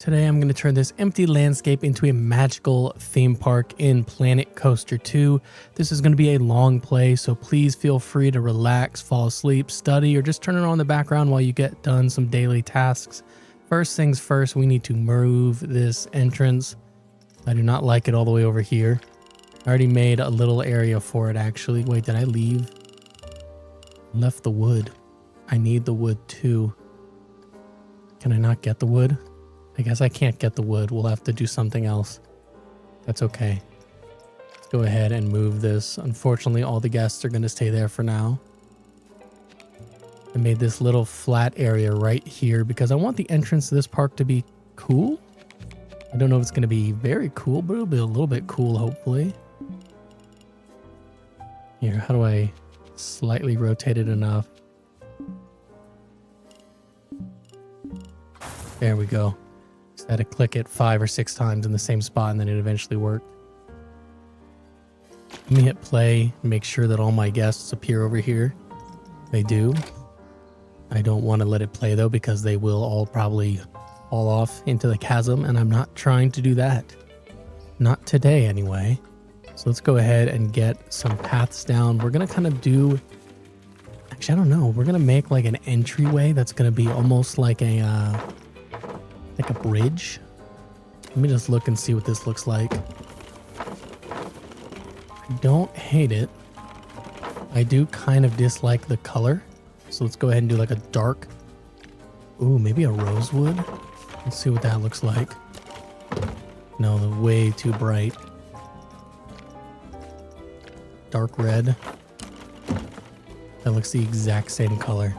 Today I'm going to turn this empty landscape into a magical theme park in Planet Coaster 2. This is going to be a long play, so please feel free to relax, fall asleep, study, or just turn it on in the background while you get done some daily tasks. First things first, we need to move this entrance. I do not like it all the way over here. I already made a little area for it actually. Wait, did I leave? Left the wood. I need the wood too. Can I not get the wood? I guess I can't get the wood. We'll have to do something else. That's okay. Let's go ahead and move this. Unfortunately, all the guests are going to stay there for now. I made this little flat area right here because I want the entrance to this park to be cool. I don't know if it's going to be very cool, but it'll be a little bit cool, hopefully. Here, how do I slightly rotate it enough? There we go. I had to click it 5 or 6 times in the same spot and then it eventually worked. Let me hit play, make sure that all my guests appear over here. They do. I don't want to let it play though because they will all probably fall off into the chasm and I'm not trying to do that. Not today anyway. So let's go ahead and get some paths down. We're going to kind of do... Actually, I don't know. We're going to make like an entryway that's going to be almost like a bridge. Let me just look and see what this looks like. I don't hate it. I do kind of dislike the color. So let's go ahead and do like a dark... Ooh, maybe a rosewood? Let's see what that looks like. No, they're way too bright. Dark red. That looks the exact same color.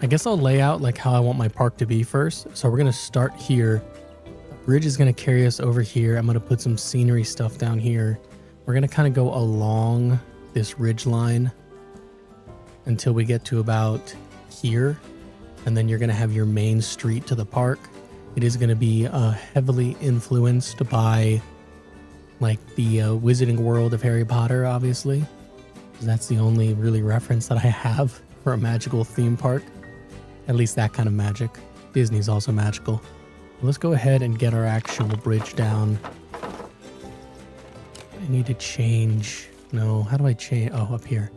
I guess I'll lay out like how I want my park to be first. So we're going to start here. The bridge is going to carry us over here. I'm going to put some scenery stuff down here. We're going to kind of go along this ridge line until we get to about here. And then you're going to have your main street to the park. It is going to be heavily influenced by like the Wizarding World of Harry Potter, obviously. That's the only really reference that I have for a magical theme park. At least that kind of magic. Disney's also magical. Let's go ahead and get our actual bridge down. I need to change. No, how do I change? Oh, up here.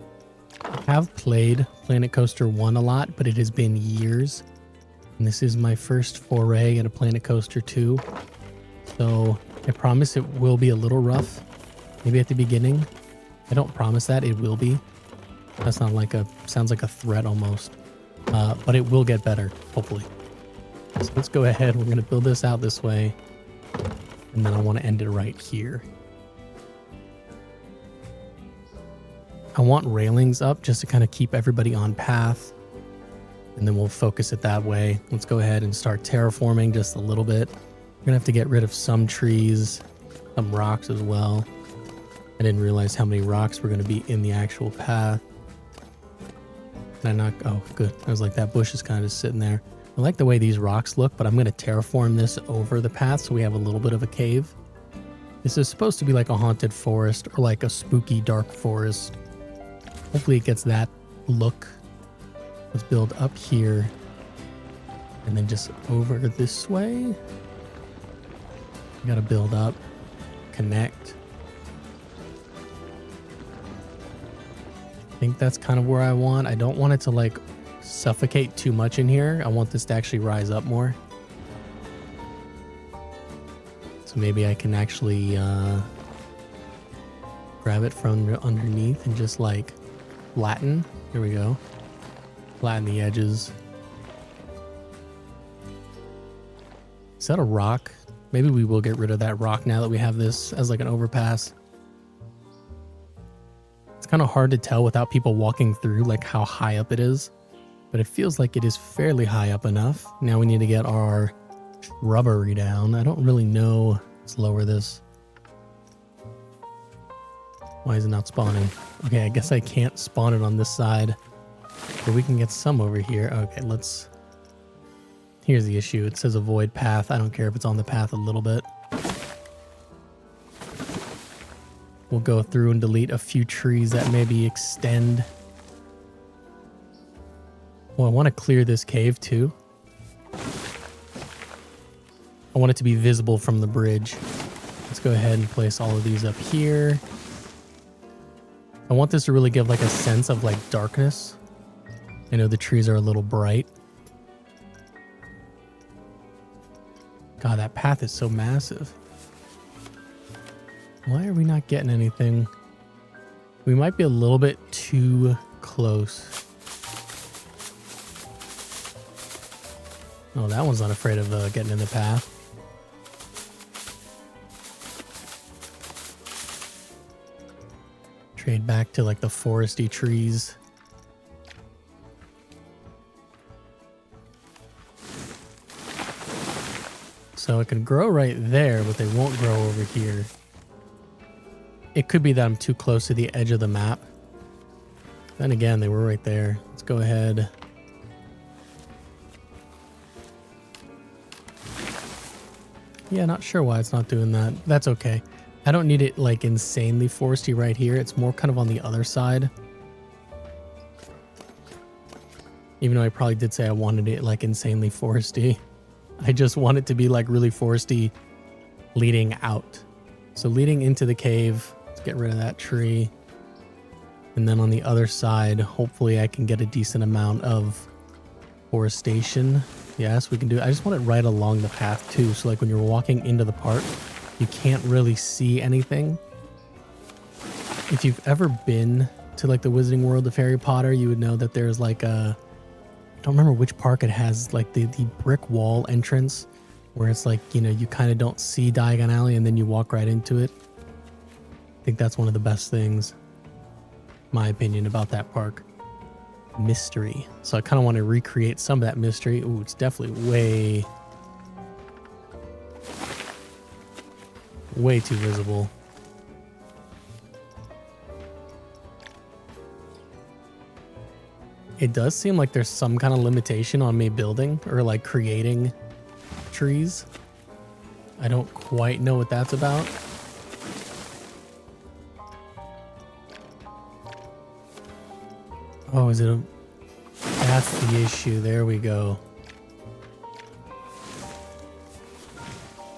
I have played Planet Coaster 1 a lot, but it has been years. And this is my first foray into Planet Coaster 2. So I promise it will be a little rough. Maybe at the beginning. I don't promise that. It will be. That's not like sounds like a threat almost. But it will get better, hopefully. So let's go ahead. We're going to build this out this way. And then I want to end it right here. I want railings up just to kind of keep everybody on path. And then we'll focus it that way. Let's go ahead and start terraforming just a little bit. We're going to have to get rid of some trees, some rocks as well. I didn't realize how many rocks were going to be in the actual path. Can I not? Oh, good. I was like, that bush is kind of just sitting there. I like the way these rocks look, but I'm going to terraform this over the path so we have a little bit of a cave. This is supposed to be like a haunted forest or like a spooky dark forest. Hopefully it gets that look. Let's build up here and then just over this way. We got to build up, connect. I think that's kind of where I want. I don't want it to like suffocate too much in here. I want this to actually rise up more. So maybe I can actually grab it from underneath and just like flatten. Here we go. Flatten the edges. Is that a rock? Maybe we will get rid of that rock now that we have this as like an overpass. Kind of hard to tell without people walking through like how high up it is, but it feels like it is fairly high up enough. Now we need to get our shrubbery down. I don't really know. Let's lower this. Why is it not spawning? Okay, I guess I can't spawn it on this side, but we can get some over here. Okay, here's the issue. It says avoid path. I don't care if it's on the path a little bit. We'll go through and delete a few trees that maybe extend. Well, I want to clear this cave too. I want it to be visible from the bridge. Let's go ahead and place all of these up here. I want this to really give like a sense of like darkness. I know the trees are a little bright. God, that path is so massive. Why are we not getting anything? We might be a little bit too close. Oh, that one's not afraid of getting in the path. Trade back to like the foresty trees. So it can grow right there, but they won't grow over here. It could be that I'm too close to the edge of the map. Then again, they were right there. Let's go ahead. Yeah, not sure why it's not doing that. That's okay. I don't need it like insanely foresty right here. It's more kind of on the other side. Even though I probably did say I wanted it like insanely foresty. I just want it to be like really foresty leading out. So leading into the cave, let's get rid of that tree. And then on the other side, hopefully I can get a decent amount of forestation. Yes, we can do it. I just want it right along the path too. So like when you're walking into the park, you can't really see anything. If you've ever been to like the Wizarding World of Harry Potter, you would know that there's like a, I don't remember which park it has, like the brick wall entrance where it's like, you know, you kind of don't see Diagon Alley and then you walk right into it. I think that's one of the best things, my opinion, about that park. Mystery. So I kind of want to recreate some of that mystery. Ooh, it's definitely way too visible. It does seem like there's some kind of limitation on me building or like creating trees. I don't quite know what that's about. Oh, is it a... That's the issue. There we go.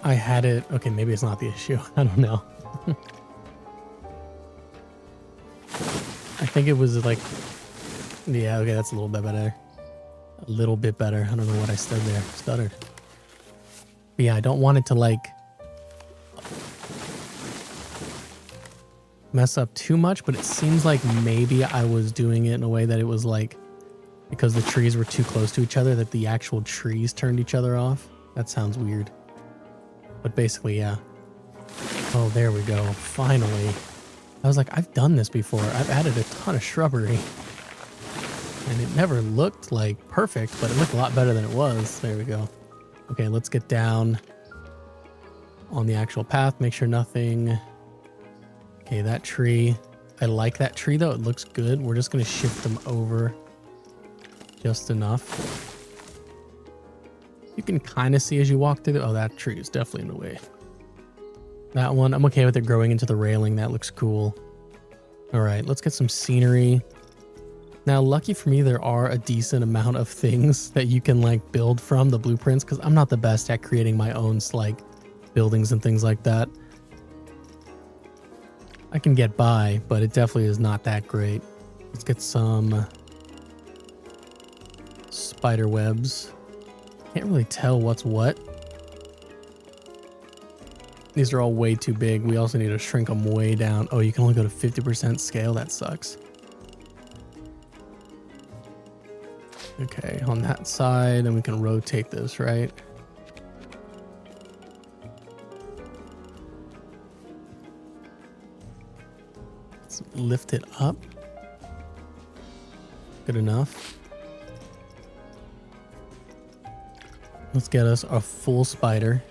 I had it... Okay, maybe it's not the issue. I don't know. I think it was like... Yeah, okay, that's a little bit better. A little bit better. I don't know what I said there. Stuttered. But yeah, I don't want it to like... mess up too much, but it seems like maybe I was doing it in a way that it was like... because the trees were too close to each other, that the actual trees turned each other off. That sounds weird. But basically, yeah. Oh, there we go. Finally. I was like, I've done this before. I've added a ton of shrubbery. And it never looked like perfect, but it looked a lot better than it was. There we go. Okay, let's get down on the actual path. Make sure nothing... Okay, that tree. I like that tree, though. It looks good. We're just going to shift them over just enough. You can kind of see as you walk through the... Oh, that tree is definitely in the way. That one, I'm okay with it growing into the railing. That looks cool. All right, let's get some scenery. Now, lucky for me, there are a decent amount of things that you can like build from the blueprints because I'm not the best at creating my own like buildings and things like that. I can get by, but it definitely is not that great. Let's get some spider webs. Can't really tell what's what. These are all way too big. We also need to shrink them way down. Oh, you can only go to 50% scale. That sucks. Okay, on that side, and we can rotate this, right? Let's lift it up. Good enough. Let's get us a full spider.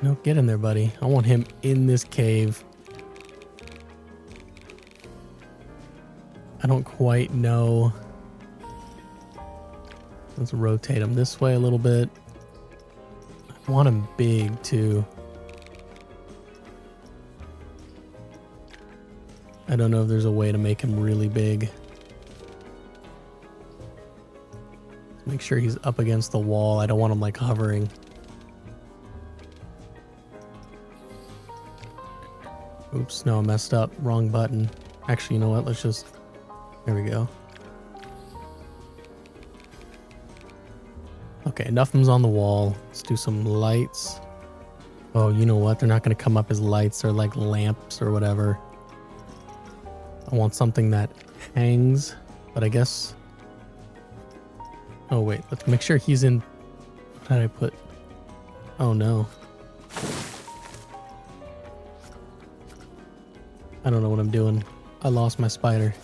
No, get in there, buddy. I want him in this cave. I don't quite know. Let's rotate him this way a little bit. I want him big too. I don't know if there's a way to make him really big. Make sure he's up against the wall. I don't want him like hovering. Oops, no, I messed up. Wrong button. Actually, you know what? Let's just... There we go. Okay, enough of them's on the wall. Let's do some lights. Oh, you know what? They're not going to come up as lights. They're like lamps or whatever. I want something that hangs, but I guess... Oh, wait. Let's make sure he's in... What did I put? Oh, no. I don't know what I'm doing. I lost my spider.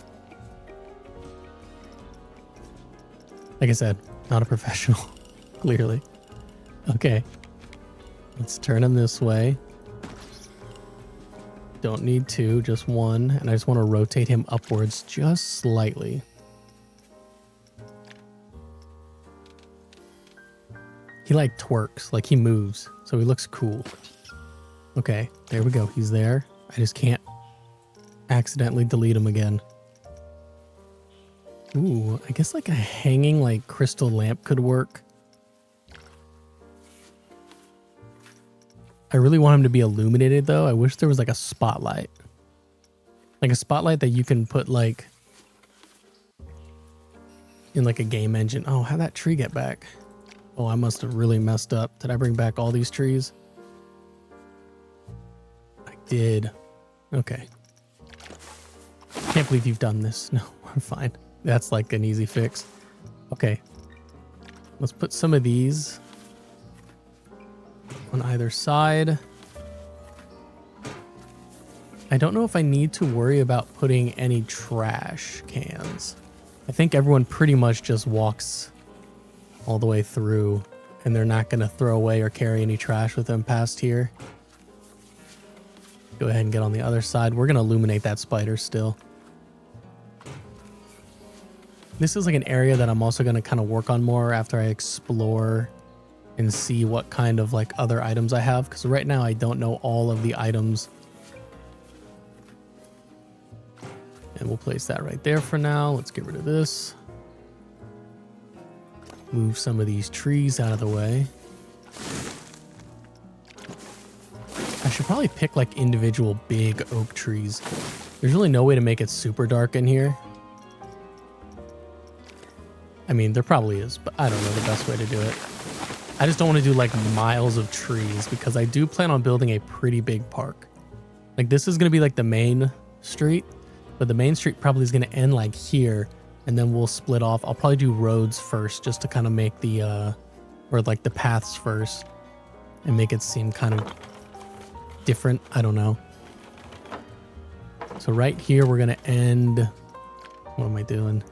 Like I said, not a professional, clearly. Okay. Let's turn him this way. Don't need two, just one. And I just want to rotate him upwards just slightly. He like twerks, like he moves, so he looks cool. Okay, there we go. He's there. I just can't accidentally delete him again. Ooh, I guess like a hanging like crystal lamp could work. I really want him to be illuminated though. I wish there was like a spotlight. Like a spotlight that you can put like in like a game engine. Oh, how'd that tree get back? Oh, I must have really messed up. Did I bring back all these trees? I did. Okay. Can't believe you've done this. No, we're fine. That's like an easy fix. Okay. Let's put some of these on either side. I don't know if I need to worry about putting any trash cans. I think everyone pretty much just walks all the way through and they're not going to throw away or carry any trash with them past here. Go ahead and get on the other side. We're going to illuminate that spider still. This is like an area that I'm also going to kind of work on more after I explore and see what kind of like other items I have. Because right now I don't know all of the items. And we'll place that right there for now. Let's get rid of this. Move some of these trees out of the way. I should probably pick like individual big oak trees. There's really no way to make it super dark in here. I mean, there probably is, but I don't know the best way to do it. I just don't want to do like miles of trees because I do plan on building a pretty big park. Like this is going to be like the main street, but the main street probably is going to end like here and then we'll split off. I'll probably do roads first just to kind of make the, or like the paths first and make it seem kind of different. I don't know. So right here, we're going to end. What am I doing?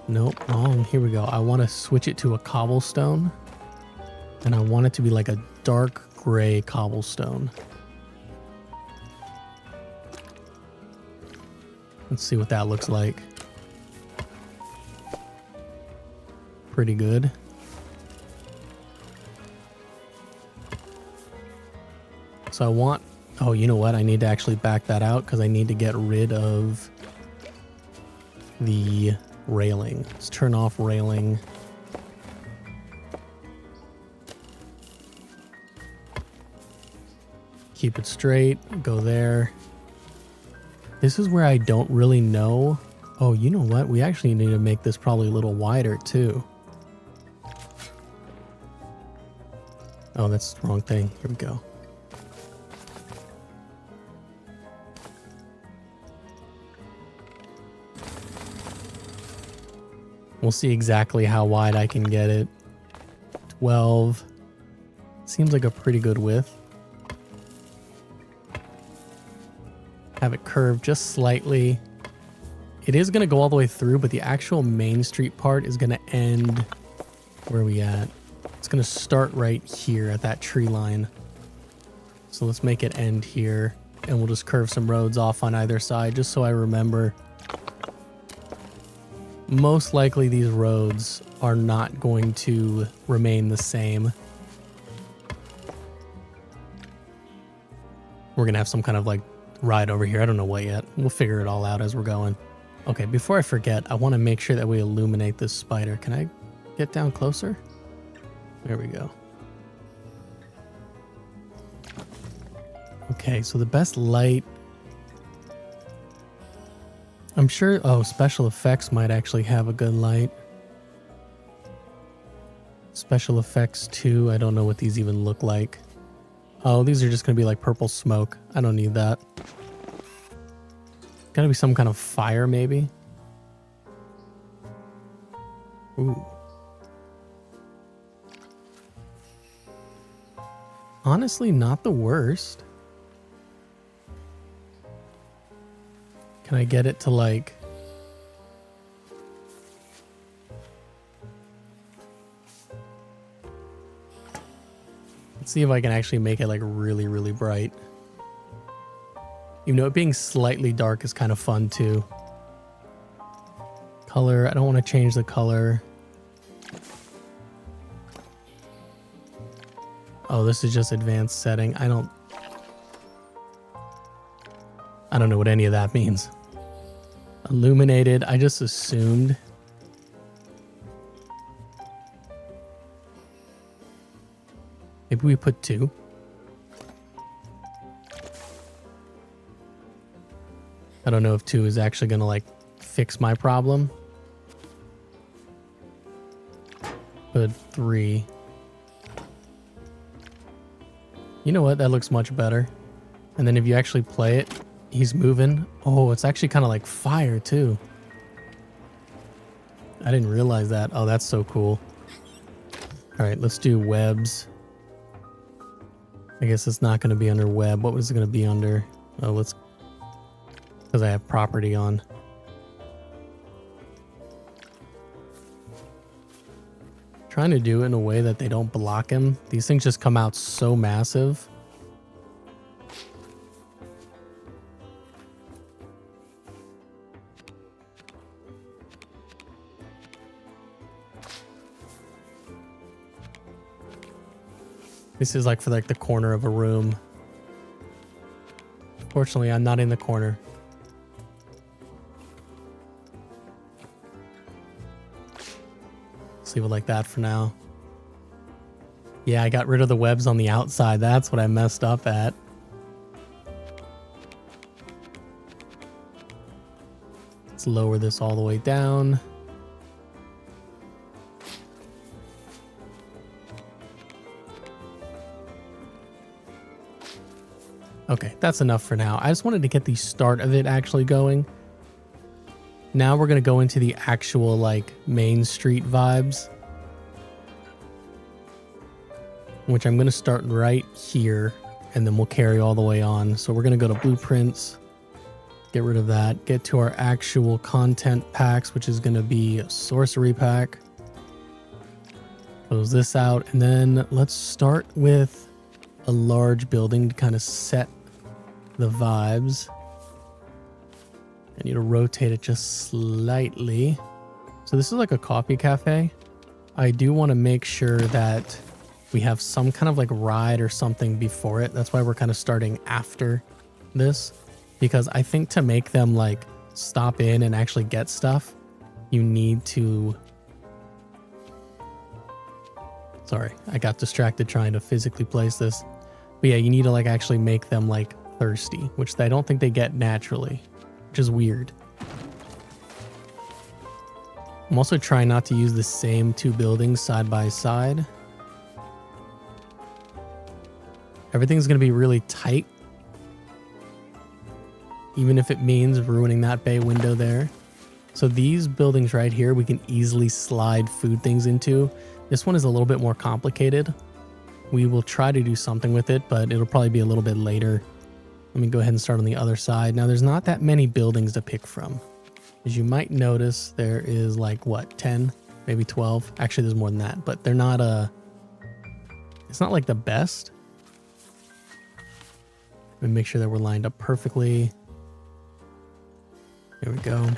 Nope, wrong. Here we go. I want to switch it to a cobblestone. And I want it to be like a dark gray cobblestone. Let's see what that looks like. Pretty good. So I want, oh, you know what? I need to actually back that out because I need to get rid of the railing. Let's turn off railing. Keep it straight, go there. This is where I don't really know. Oh, you know what? We actually need to make this probably a little wider too. Oh, that's the wrong thing. Here we go. We'll see exactly how wide I can get it. 12. Seems like a pretty good width. Have it curved just slightly. It is going to go all the way through, but the actual main street part is going to end... Where are we at? It's going to start right here at that tree line. So let's make it end here. And we'll just curve some roads off on either side, just so I remember. Most likely these roads are not going to remain the same. We're going to have some kind of like ride over here. I don't know what yet. We'll figure it all out as we're going. Okay, before I forget, I want to make sure that we illuminate this spider. Can I get down closer? There we go. Okay, so the best light... I'm sure... Oh, special effects might actually have a good light. Special effects 2. I don't know what these even look like. Oh, these are just going to be like purple smoke. I don't need that. Gotta be some kind of fire, maybe. Ooh. Honestly, not the worst. Can I get it to like... Let's see if I can actually make it like really, really bright. Even though it being slightly dark is kind of fun too. Color, I don't want to change the color. Oh, this is just advanced setting. I don't know what any of that means. Illuminated, I just assumed. Maybe we put 2. I don't know if 2 is actually going to like fix my problem. Put 3. You know what? That looks much better. And then if you actually play it, he's moving. Oh, it's actually kind of like fire too. I didn't realize that. Oh, that's so cool. All right, let's do webs. I guess it's not going to be under web. What was it going to be under? Oh, let's... Because I have property on. Trying to do it in a way that they don't block him. These things just come out so massive. This is like for like the corner of a room. Fortunately, I'm not in the corner. Let's leave it like that for now. Yeah, I got rid of the webs on the outside. That's what I messed up at. Let's lower this all the way down. Okay, that's enough for now. I just wanted to get the start of it actually going. Now we're going to go into the actual like main street vibes, which I'm going to start right here and then we'll carry all the way on. So we're going to go to blueprints, get rid of that, get to our actual content packs, which is going to be a sorcery pack. Close this out. And then let's start with a large building to kind of set the vibes. I need to rotate it just slightly. So this is like a coffee cafe. I do want to make sure that we have some kind of like ride or something before it. That's why we're kind of starting after this, because I think to make them like stop in and actually get stuff, you need to... Sorry, I got distracted trying to physically place this. But yeah, you need to like actually make them like thirsty, which I don't think they get naturally, which is weird. I'm also trying not to use the same 2 buildings side by side. Everything's going to be really tight, even if it means ruining that bay window there. So these buildings right here, we can easily slide food things into. This one is a little bit more complicated. We will try to do something with it, but it'll probably be a little bit later. Let me go ahead and start on the other side. Now, there's not that many buildings to pick from. As you might notice, there is like, what, 10, maybe 12? Actually, there's more than that, but they're not it's not like the best. Let me make sure that we're lined up perfectly. There we go.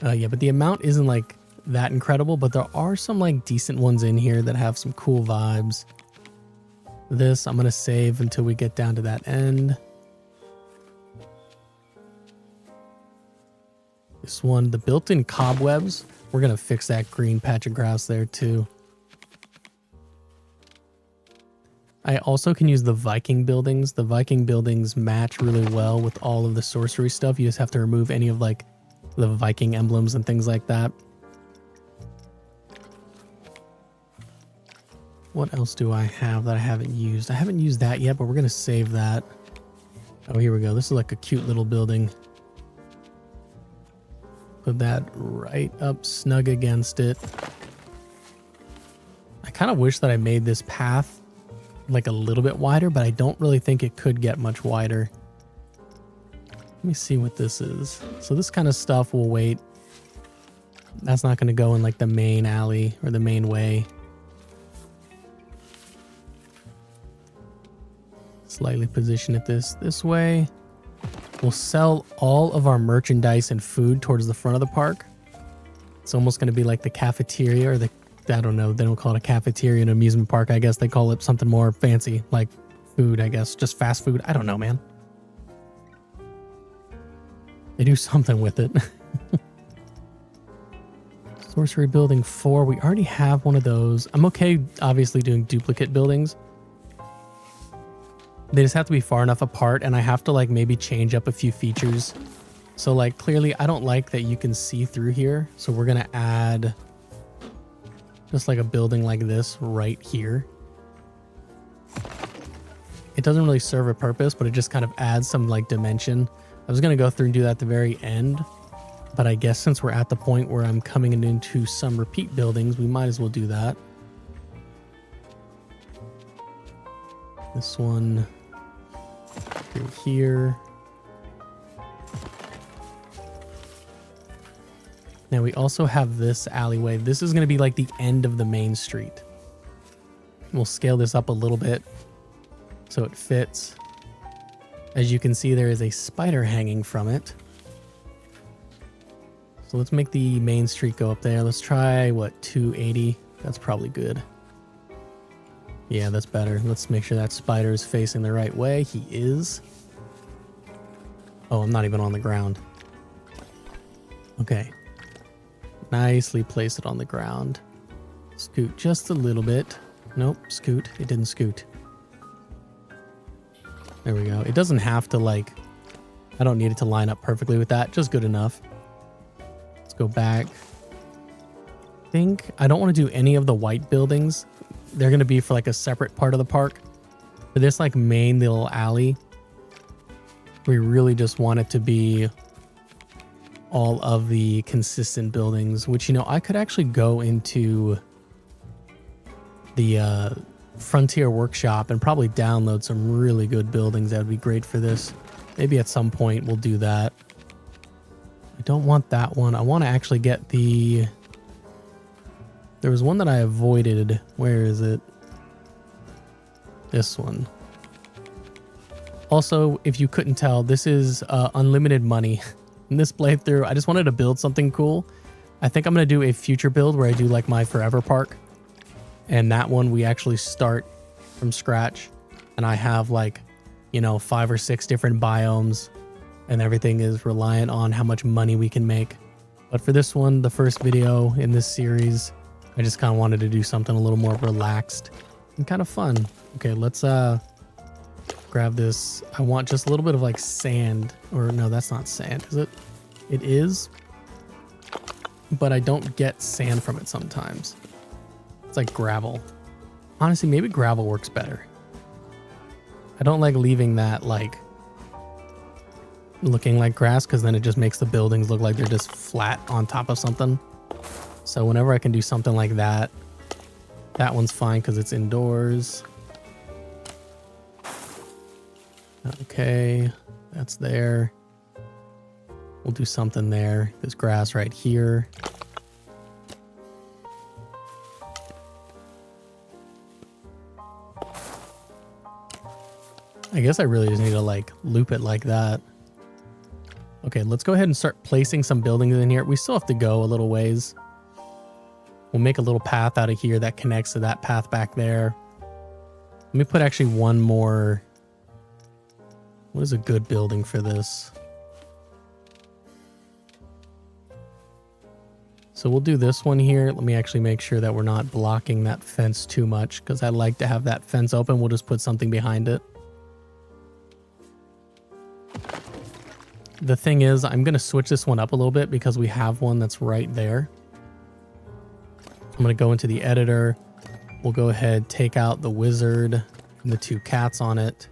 Yeah, but the amount isn't like that incredible, but there are some like decent ones in here that have some cool vibes. This I'm going to save until we get down to that end. This one, the built-in cobwebs We're going to fix that green patch of grass there too. I also can use the Viking buildings. The Viking buildings match really well with all of the sorcery stuff. You just have to remove any of like the Viking emblems and things like that. What else do I have that I haven't used? I haven't used that yet, but we're going to save that. Oh, here we go. This is like a cute little building. Put that right up snug against it. I kind of wish that I made this path like a little bit wider, but I don't really think it could get much wider. Let me see what this is. So this kind of stuff will wait. That's not going to go in like the main alley or the main way. Slightly position it this way. We'll sell all of our merchandise and food towards the front of the park. It's almost going to be like the cafeteria or the, I don't know, they don't call it a cafeteria in an amusement park. I guess they call it something more fancy, like food, I guess. Just fast food. I don't know, man. They do something with it. Sorcery Building 4. We already have one of those. I'm okay, obviously, doing duplicate buildings. They just have to be far enough apart, and I have to like maybe change up a few features. So like clearly I don't like that you can see through here. So we're going to add just like a building like this right here. It doesn't really serve a purpose, but it just kind of adds some like dimension. I was going to go through and do that at the very end, but I guess since we're at the point where I'm coming into some repeat buildings, we might as well do that. This one through here. Now we also have this alleyway. This is going to be like the end of the main street. We'll scale this up a little bit so it fits. As you can see, there is a spider hanging from it. So let's make the main street go up there. Let's try, what, 280? That's probably good. Yeah, that's better. Let's make sure that spider is facing the right way. He is. Oh, I'm not even on the ground. Okay. Nicely place it on the ground. Scoot just a little bit. Nope, scoot. It didn't scoot. There we go. It doesn't have to like, I don't need it to line up perfectly with that. Just good enough. Let's go back. I don't want to do any of the white buildings. They're going to be for like a separate part of the park. For this like main little alley, we really just want it to be all of the consistent buildings, which, you know, I could actually go into the Frontier Workshop and probably download some really good buildings that would be great for this. Maybe at some point we'll do that. I don't want that one. I want to actually get the... There was one that I avoided. Where is it? This one. Also, if you couldn't tell, this is unlimited money. In this playthrough, I just wanted to build something cool. I think I'm going to do a future build where I do like my Forever Park. And that one we actually start from scratch. And I have like, you know, 5 or 6 different biomes. And everything is reliant on how much money we can make. But for this one, the first video in this series, I just kind of wanted to do something a little more relaxed and kind of fun. Okay, let's grab this. I want just a little bit of like sand, or no, that's not sand, is it? It is, but I don't get sand from it sometimes. It's like gravel. Honestly, maybe gravel works better. I don't like leaving that like looking like grass, because then it just makes the buildings look like they're just flat on top of something. So whenever I can do something like that, that one's fine because it's indoors. Okay, that's there. We'll do something there. There's grass right here. I guess I really just need to like loop it like that. Okay, let's go ahead and start placing some buildings in here. We still have to go a little ways. We'll make a little path out of here that connects to that path back there. Let me put actually one more. What is a good building for this? So we'll do this one here. Let me actually make sure that we're not blocking that fence too much, because I like to have that fence open. We'll just put something behind it. The thing is, I'm going to switch this one up a little bit because we have one that's right there. I'm going to go into the editor. We'll go ahead, take out the wizard and the 2 cats on it.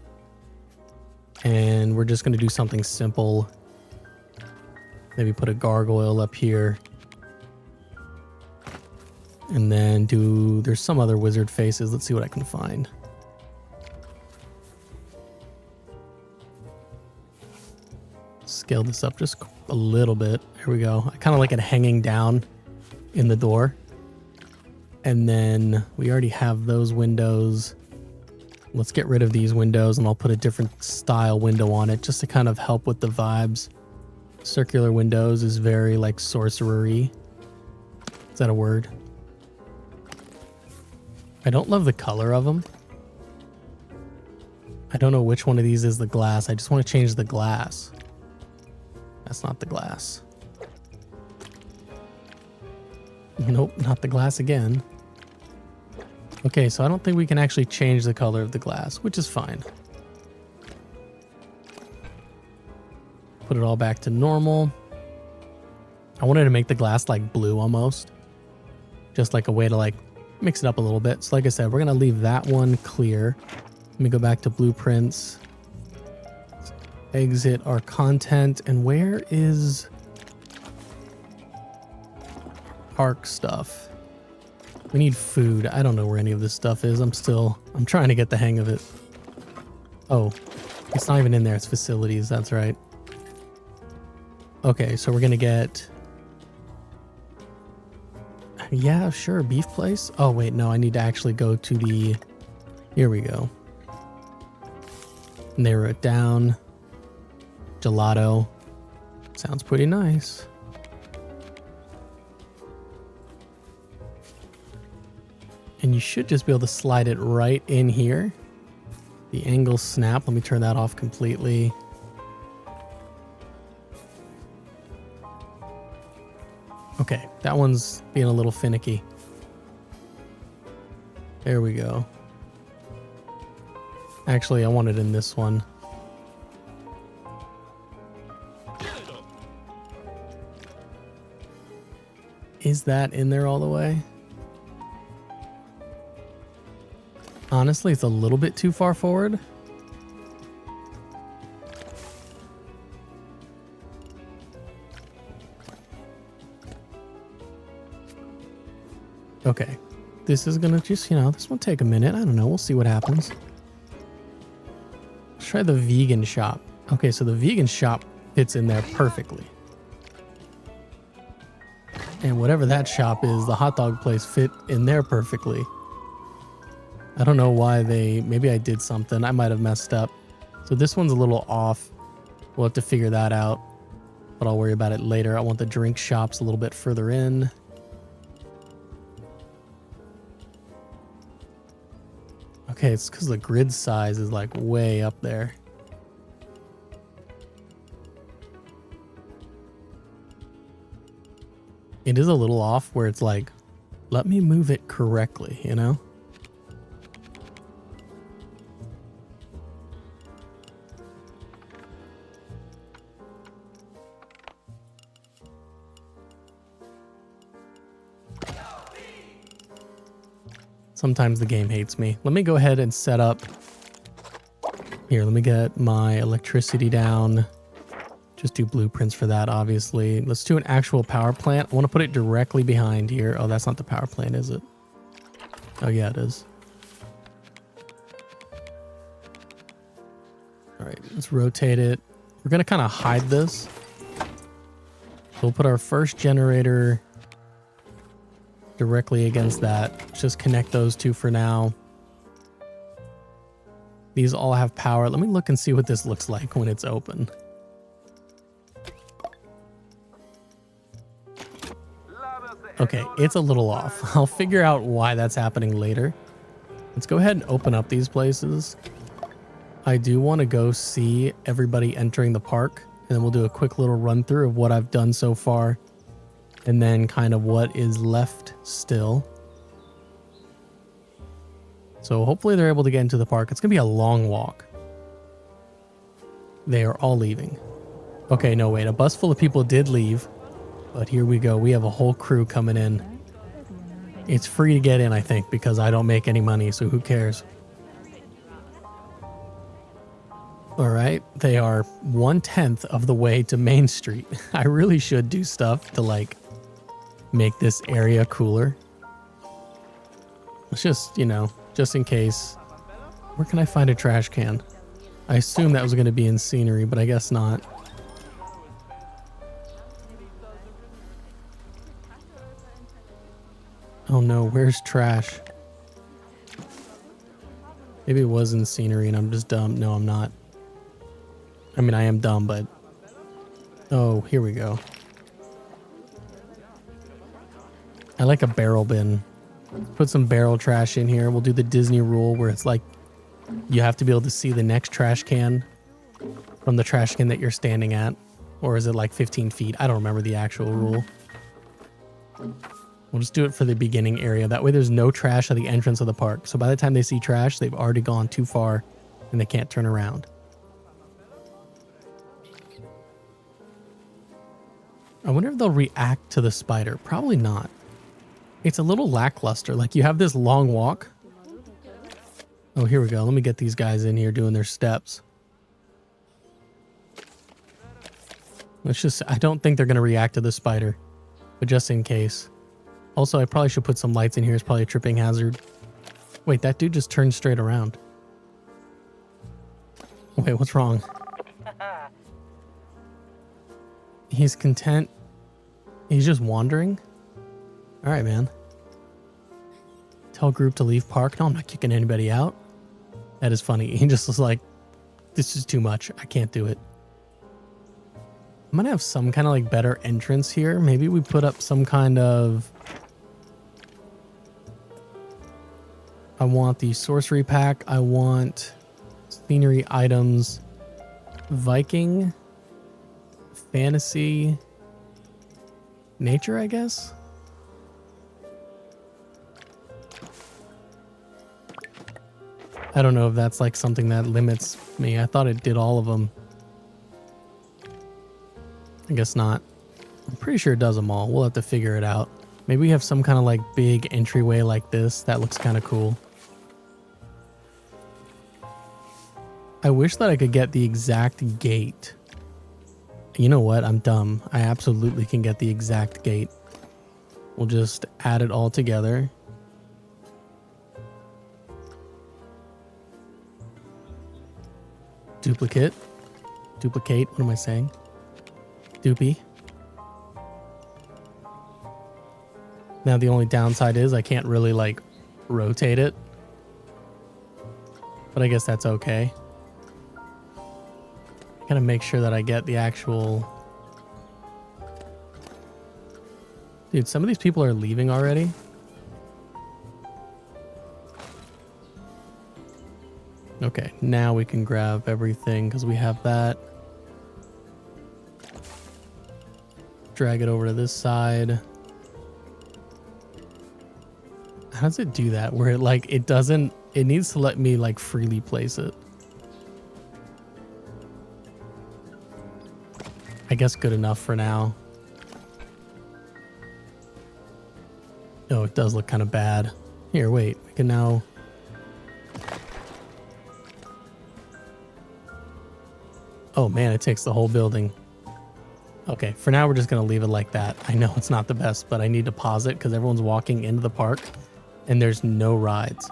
And we're just going to do something simple. Maybe put a gargoyle up here. And then there's some other wizard faces. Let's see what I can find. Scale this up just a little bit. Here we go. I kind of like it hanging down in the door. And then we already have those windows. Let's get rid of these windows and I'll put a different style window on it just to kind of help with the vibes. Circular windows is very like sorcery. Is that a word? I don't love the color of them. I don't know which one of these is the glass. I just want to change the glass. That's not the glass. Nope, not the glass again. Okay, so I don't think we can actually change the color of the glass, which is fine. Put it all back to normal. I wanted to make the glass like blue almost. Just like a way to like mix it up a little bit. So like I said, we're going to leave that one clear. Let me go back to blueprints. Exit our content. And where is park stuff? We need food. I don't know where any of this stuff is. I'm trying to get the hang of it. Oh, it's not even in there. It's facilities. That's right. Okay, so we're going to get... Yeah, sure. Beef place. Oh, wait. No, I need to actually go to the... Here we go. Narrow it down. Gelato. Sounds pretty nice. And you should just be able to slide it right in here. The angle snap. Let me turn that off completely. Okay, that one's being a little finicky. There we go. Actually, I want it in this one. Is that in there all the way? Honestly, it's a little bit too far forward. Okay. This is gonna just, this will take a minute. I don't know. We'll see what happens. Let's try the vegan shop. Okay, so the vegan shop fits in there perfectly. And whatever that shop is, the hot dog place fit in there perfectly. I don't know why maybe I did something. I might have messed up. So this one's a little off. We'll have to figure that out, but I'll worry about it later. I want the drink shops a little bit further in. Okay, it's because the grid size is like way up there. It is a little off where it's like, let me move it correctly, Sometimes the game hates me. Let me go ahead and set up. Here, let me get my electricity down. Just do blueprints for that, obviously. Let's do an actual power plant. I want to put it directly behind here. Oh, that's not the power plant, is it? Oh, yeah, it is. All right, let's rotate it. We're going to kind of hide this. We'll put our first generator directly against that. Just connect those two for now. These all have power. Let me look and see what this looks like when it's open. Okay, it's a little off. I'll figure out why that's happening later. Let's go ahead and open up these places. I do want to go see everybody entering the park, and then we'll do a quick little run through of what I've done so far. and then kind of what is left still. So hopefully they're able to get into the park. It's going to be a long walk. They are all leaving. Okay, no, wait. A bus full of people did leave. But here we go. We have a whole crew coming in. It's free to get in, I think, because I don't make any money, so who cares? All right, they are 1/10 of the way to Main Street. I really should do stuff to, like, make this area cooler. Let's just, you know, just in case. Where can I find a trash can? I assume that was going to be in scenery, but I guess not. Oh no, where's trash? Maybe it was in scenery and I'm just dumb. No, I'm not. I mean, I am dumb, but... Oh, here we go. I like a barrel bin. Put some barrel trash in here. We'll do the Disney rule where it's like you have to be able to see the next trash can from the trash can that you're standing at. Or is it like 15 feet? I don't remember the actual rule. We'll just do it for the beginning area. That way there's no trash at the entrance of the park. So by the time they see trash, they've already gone too far and they can't turn around. I wonder if they'll react to the spider. Probably not. It's a little lackluster. Like, you have this long walk. Oh, here we go. Let me get these guys in here doing their steps. Let's just... I don't think they're going to react to the spider. But just in case. Also, I probably should put some lights in here. It's probably a tripping hazard. Wait, that dude just turned straight around. Wait, what's wrong? He's content. He's just wandering. All right, man. Tell group to leave park. No, I'm not kicking anybody out. That is funny. He just was like, this is too much. I can't do it. I'm going to have some kind of like better entrance here. Maybe we put up some kind of... I want the sorcery pack. I want scenery items. Viking. Fantasy. Nature, I guess. I don't know if that's like something that limits me. I thought it did all of them. I guess not. I'm pretty sure it does them all. We'll have to figure it out. Maybe we have some kind of like big entryway like this. That looks kind of cool. I wish that I could get the exact gate. You know what? I'm dumb. I absolutely can get the exact gate. We'll just add it all together. Duplicate. Duplicate. What am I saying? Doopy. Now the only downside is I can't really like rotate it. But I guess that's okay. I gotta make sure that I get the actual... Dude, some of these people are leaving already. Okay, now we can grab everything because we have that. Drag it over to this side. How does it do that? Where it like, it doesn't, it needs to let me like freely place it. I guess good enough for now. Oh, it does look kind of bad. Here, wait, we can now... Oh man, it takes the whole building. Okay, for now we're just gonna leave it like that. I know it's not the best, but I need to pause it because everyone's walking into the park and there's no rides.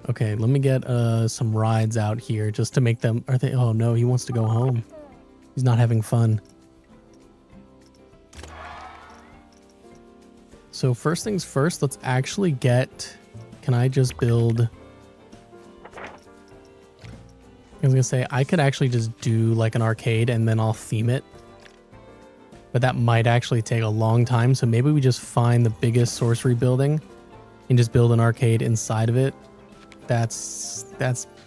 Okay, let me get some rides out here just to make them... Are they... Oh no, he wants to go home. He's not having fun. So first things first, let's actually get... Can I just build... I was gonna say, I could actually just do like an arcade and then I'll theme it. But that might actually take a long time, so maybe we just find the biggest sorcery building and just build an arcade inside of it. That's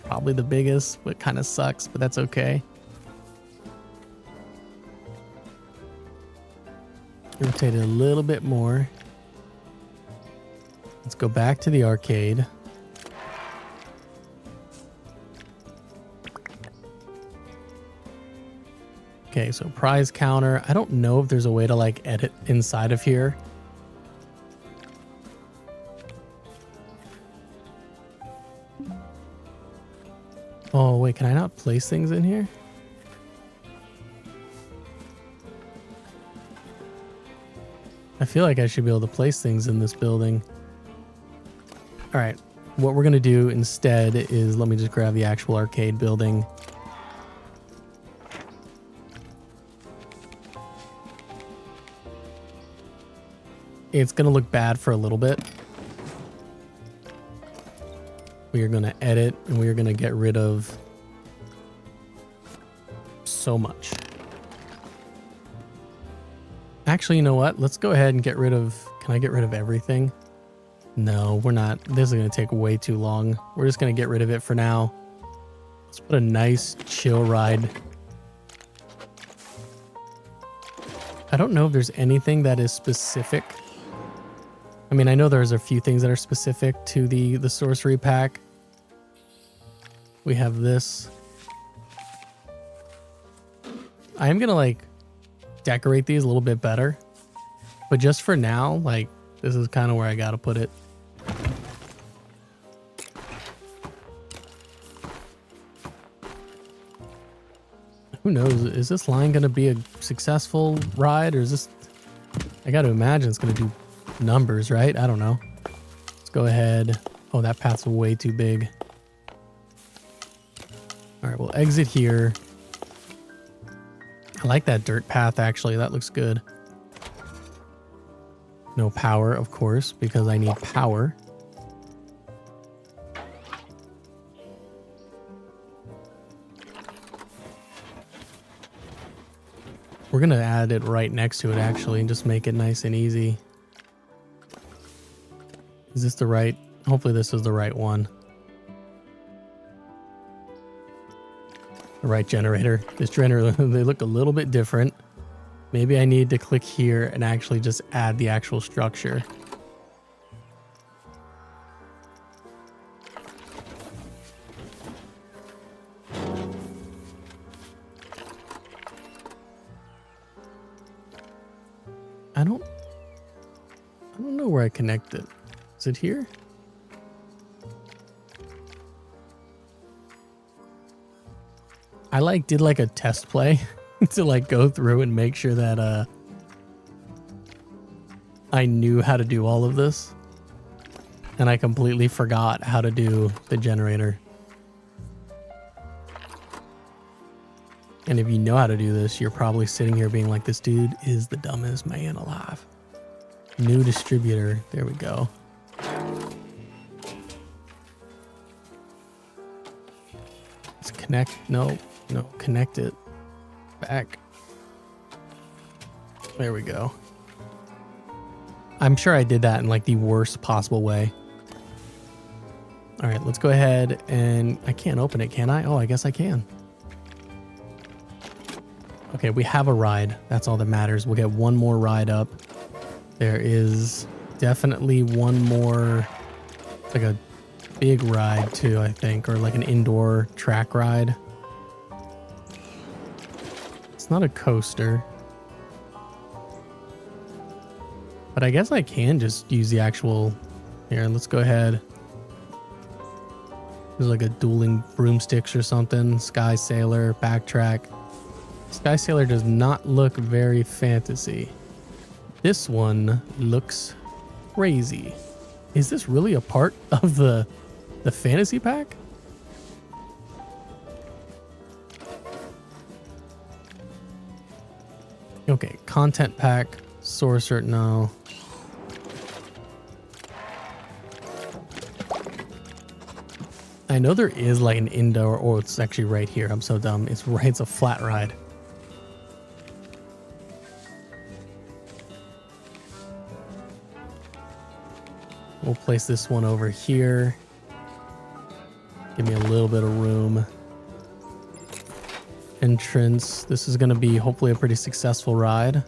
probably the biggest, but kind of sucks, but that's okay. Rotate it a little bit more. Let's go back to the arcade. Okay, so prize counter. I don't know if there's a way to like edit inside of here. Oh, wait, can I not place things in here? I feel like I should be able to place things in this building. All right, what we're gonna do instead is, let me just grab the actual arcade building. It's gonna look bad for a little bit. We are gonna edit and we are gonna get rid of so much. Actually, you know what? Let's go ahead and get rid of, can I get rid of everything? No, we're not. This is gonna take way too long. We're just gonna get rid of it for now. Let's put a nice chill ride. I don't know if there's anything that is specific. I mean, I know there's a few things that are specific to the sorcery pack. We have this. I am gonna like decorate these a little bit better, but just for now, like, this is kind of where I gotta put it. Who knows? Is this line gonna be a successful ride, or is this? I gotta imagine it's gonna do numbers, right? I don't know. Let's go ahead. Oh, that path's way too big. All right, we'll exit here. I like that dirt path, actually. That looks good. No power, of course, because I need power. We're gonna add it right next to it, actually, and just make it nice and easy. Is this the right? Hopefully this is the right one. The right generator. This generator, they look a little bit different. Maybe I need to click here and actually just add the actual structure. I don't know where I connect it. Is it here? I like did like a test play to like go through and make sure that I knew how to do all of this, and I completely forgot how to do the generator. And if you know how to do this, you're probably sitting here being like, this dude is the dumbest man alive. New distributor. There we go. Let's connect. No, connect it back. There we go. I'm sure I did that in like the worst possible way. All right, let's go ahead and I can't open it, can I? Oh, I guess I can. Okay, we have a ride. That's all that matters. We'll get one more ride up. There is definitely one more. It's like a big ride too, I think, or like an indoor track ride. It's not a coaster. But I guess I can just use the actual... Here, let's go ahead. There's like a dueling broomsticks or something. Sky Sailor, backtrack. Sky Sailor does not look very fantasy. This one looks crazy. Is this really a part of the fantasy pack? Okay, content pack, sorcerer, no. I know there is like an indoor, or it's actually right here. I'm so dumb. It's right, it's a flat ride. We'll place this one over here. Give me a little bit of room. Entrance. This is going to be hopefully a pretty successful ride.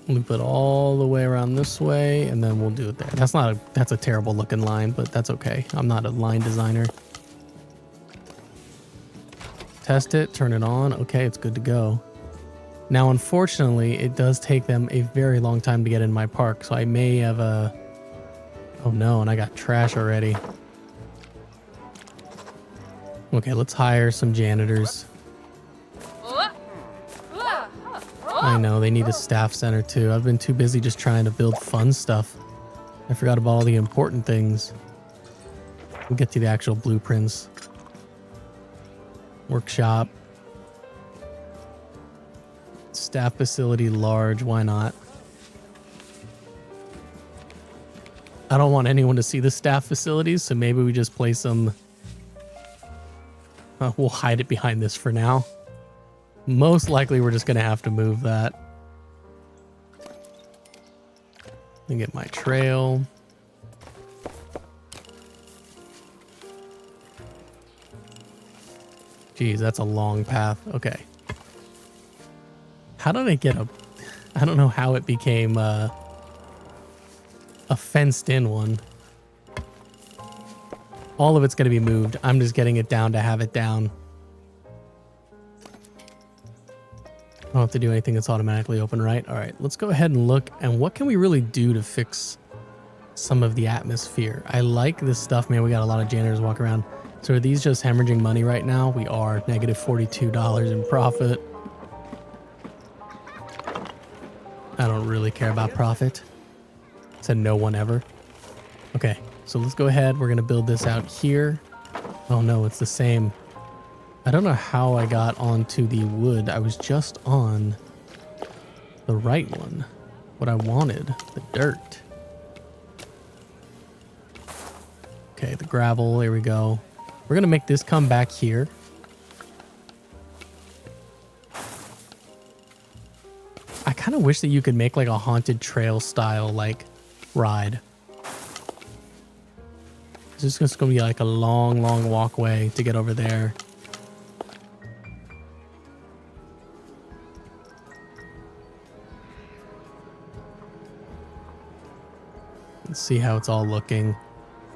Loop it all the way around this way, and then we'll do it there. That's a terrible looking line, but that's okay. I'm not a line designer. Test it, turn it on. Okay, it's good to go. Now, unfortunately, it does take them a very long time to get in my park, so I may have a... Oh no, and I got trash already. Okay, let's hire some janitors. I know, they need a staff center too. I've been too busy just trying to build fun stuff. I forgot about all the important things. We'll get to the actual blueprints. Workshop. Staff facility large, why not? I don't want anyone to see the staff facilities, so maybe we just place them... we'll hide it behind this for now. Most likely we're just going to have to move that. Let me get my trail. Geez, that's a long path. Okay. How did I get a... I don't know how it became a fenced in one. All of it's going to be moved. I'm just getting it down to have it down. I don't have to do anything that's automatically open, right? All right, let's go ahead and look. And what can we really do to fix some of the atmosphere? I like this stuff, man. We got a lot of janitors walking around. So are these just hemorrhaging money right now? We are. Negative $42 in profit. I don't really care about profit. Said no one ever. Okay, so let's go ahead. We're going to build this out here. Oh no, it's the same. I don't know how I got onto the wood. I was just on the right one. What I wanted, the dirt. Okay, the gravel, there we go. We're going to make this come back here. I kind of wish that you could make like a haunted trail style like ride. It's just going to be like a long, long walkway to get over there. Let's see how it's all looking.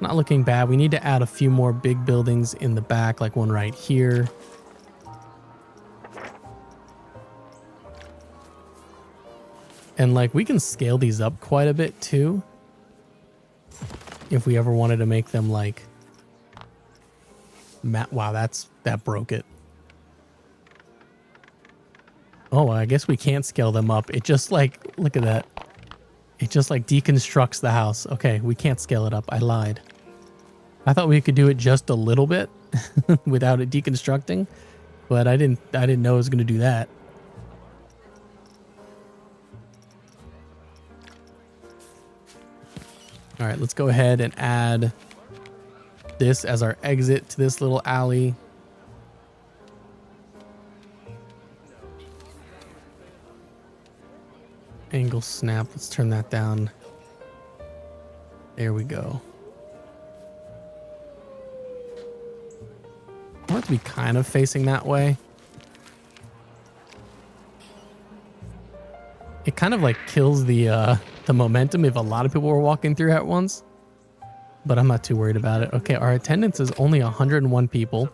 Not looking bad. We need to add a few more big buildings in the back, like one right here. And like we can scale these up quite a bit too. If we ever wanted to make them like... Wow, that broke it. Oh, I guess we can't scale them up. It just like, look at that. It just like deconstructs the house. Okay, we can't scale it up. I lied. I thought we could do it just a little bit without it deconstructing, but I didn't know it was going to do that. All right, let's go ahead and add this as our exit to this little alley. Angle snap. Let's turn that down. There we go. I want it to be kind of facing that way. It kind of like kills the momentum if a lot of people were walking through at once. But I'm not too worried about it. Okay, our attendance is only 101 people.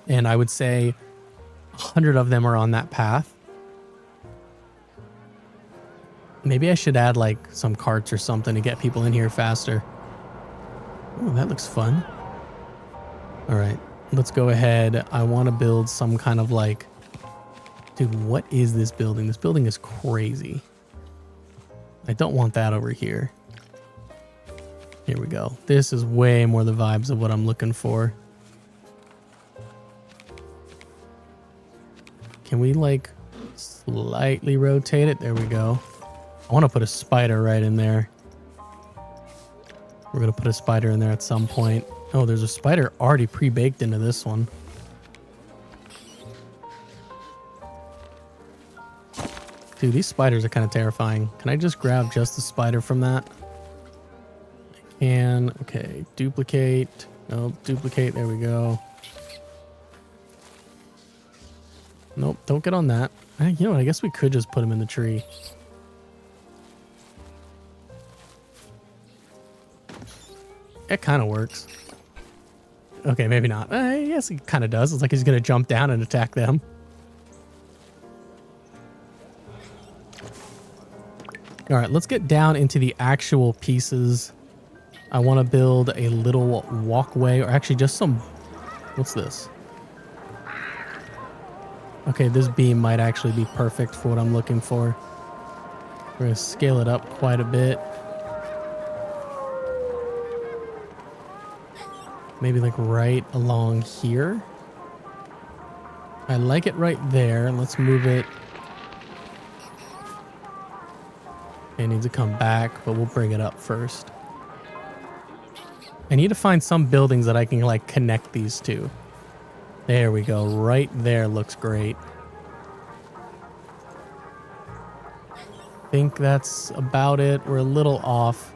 And I would say 100 of them are on that path. Maybe I should add like some carts or something to get people in here faster. Oh, that looks fun. All right, let's go ahead. I want to build some kind of like... Dude, what is this building? This building is crazy. I don't want that over here. Here we go. This is way more the vibes of what I'm looking for. Can we like slightly rotate it? There we go. I want to put a spider right in there. We're going to put a spider in there at some point. Oh, there's a spider already pre-baked into this one. Dude, these spiders are kind of terrifying. Can I just grab just the spider from that? I can. Okay, duplicate. Nope, duplicate. There we go. Nope, don't get on that. You know what? I guess we could just put him in the tree. It kind of works. Okay, maybe not. Yes, it kind of does. It's like he's going to jump down and attack them. All right, let's get down into the actual pieces. I want to build a little walkway, or actually just some... What's this? Okay, this beam might actually be perfect for what I'm looking for. We're going to scale it up quite a bit. Maybe like right along here. I like it right there. Let's move it. It needs to come back, but we'll bring it up first. I need to find some buildings that I can like connect these to. There we go. Right there looks great. I think that's about it. We're a little off.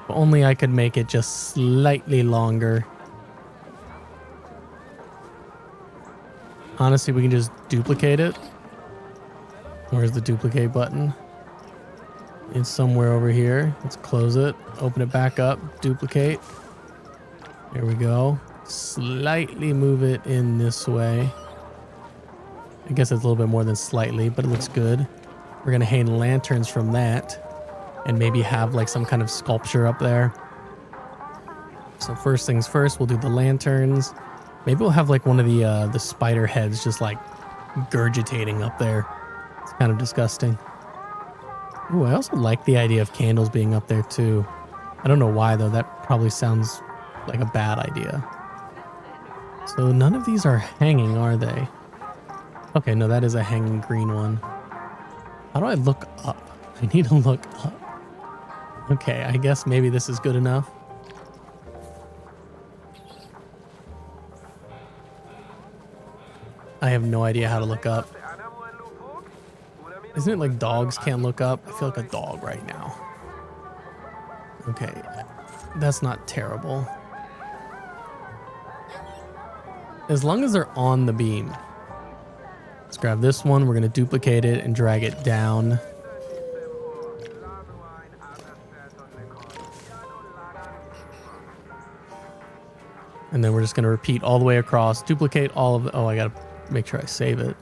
If only I could make it just slightly longer. Honestly, we can just duplicate it. Where's the duplicate button? It's somewhere over here. Let's close it. Open it back up. Duplicate. There we go. Slightly move it in this way. I guess it's a little bit more than slightly, but it looks good. We're going to hang lanterns from that. And maybe have like some kind of sculpture up there. So first things first, we'll do the lanterns. Maybe we'll have like one of the spider heads just like gurgitating up there. It's kind of disgusting. Ooh, I also like the idea of candles being up there too. I don't know why though. That probably sounds like a bad idea. So none of these are hanging, are they? Okay, no, that is a hanging green one. How do I look up? I need to look up. Okay, I guess maybe this is good enough. I have no idea how to look up. Isn't it like dogs can't look up? I feel like a dog right now. Okay, that's not terrible. As long as they're on the beam. Let's grab this one. We're going to duplicate it and drag it down. And then we're just going to repeat all the way across, duplicate all of the... Oh, I got to make sure I save it.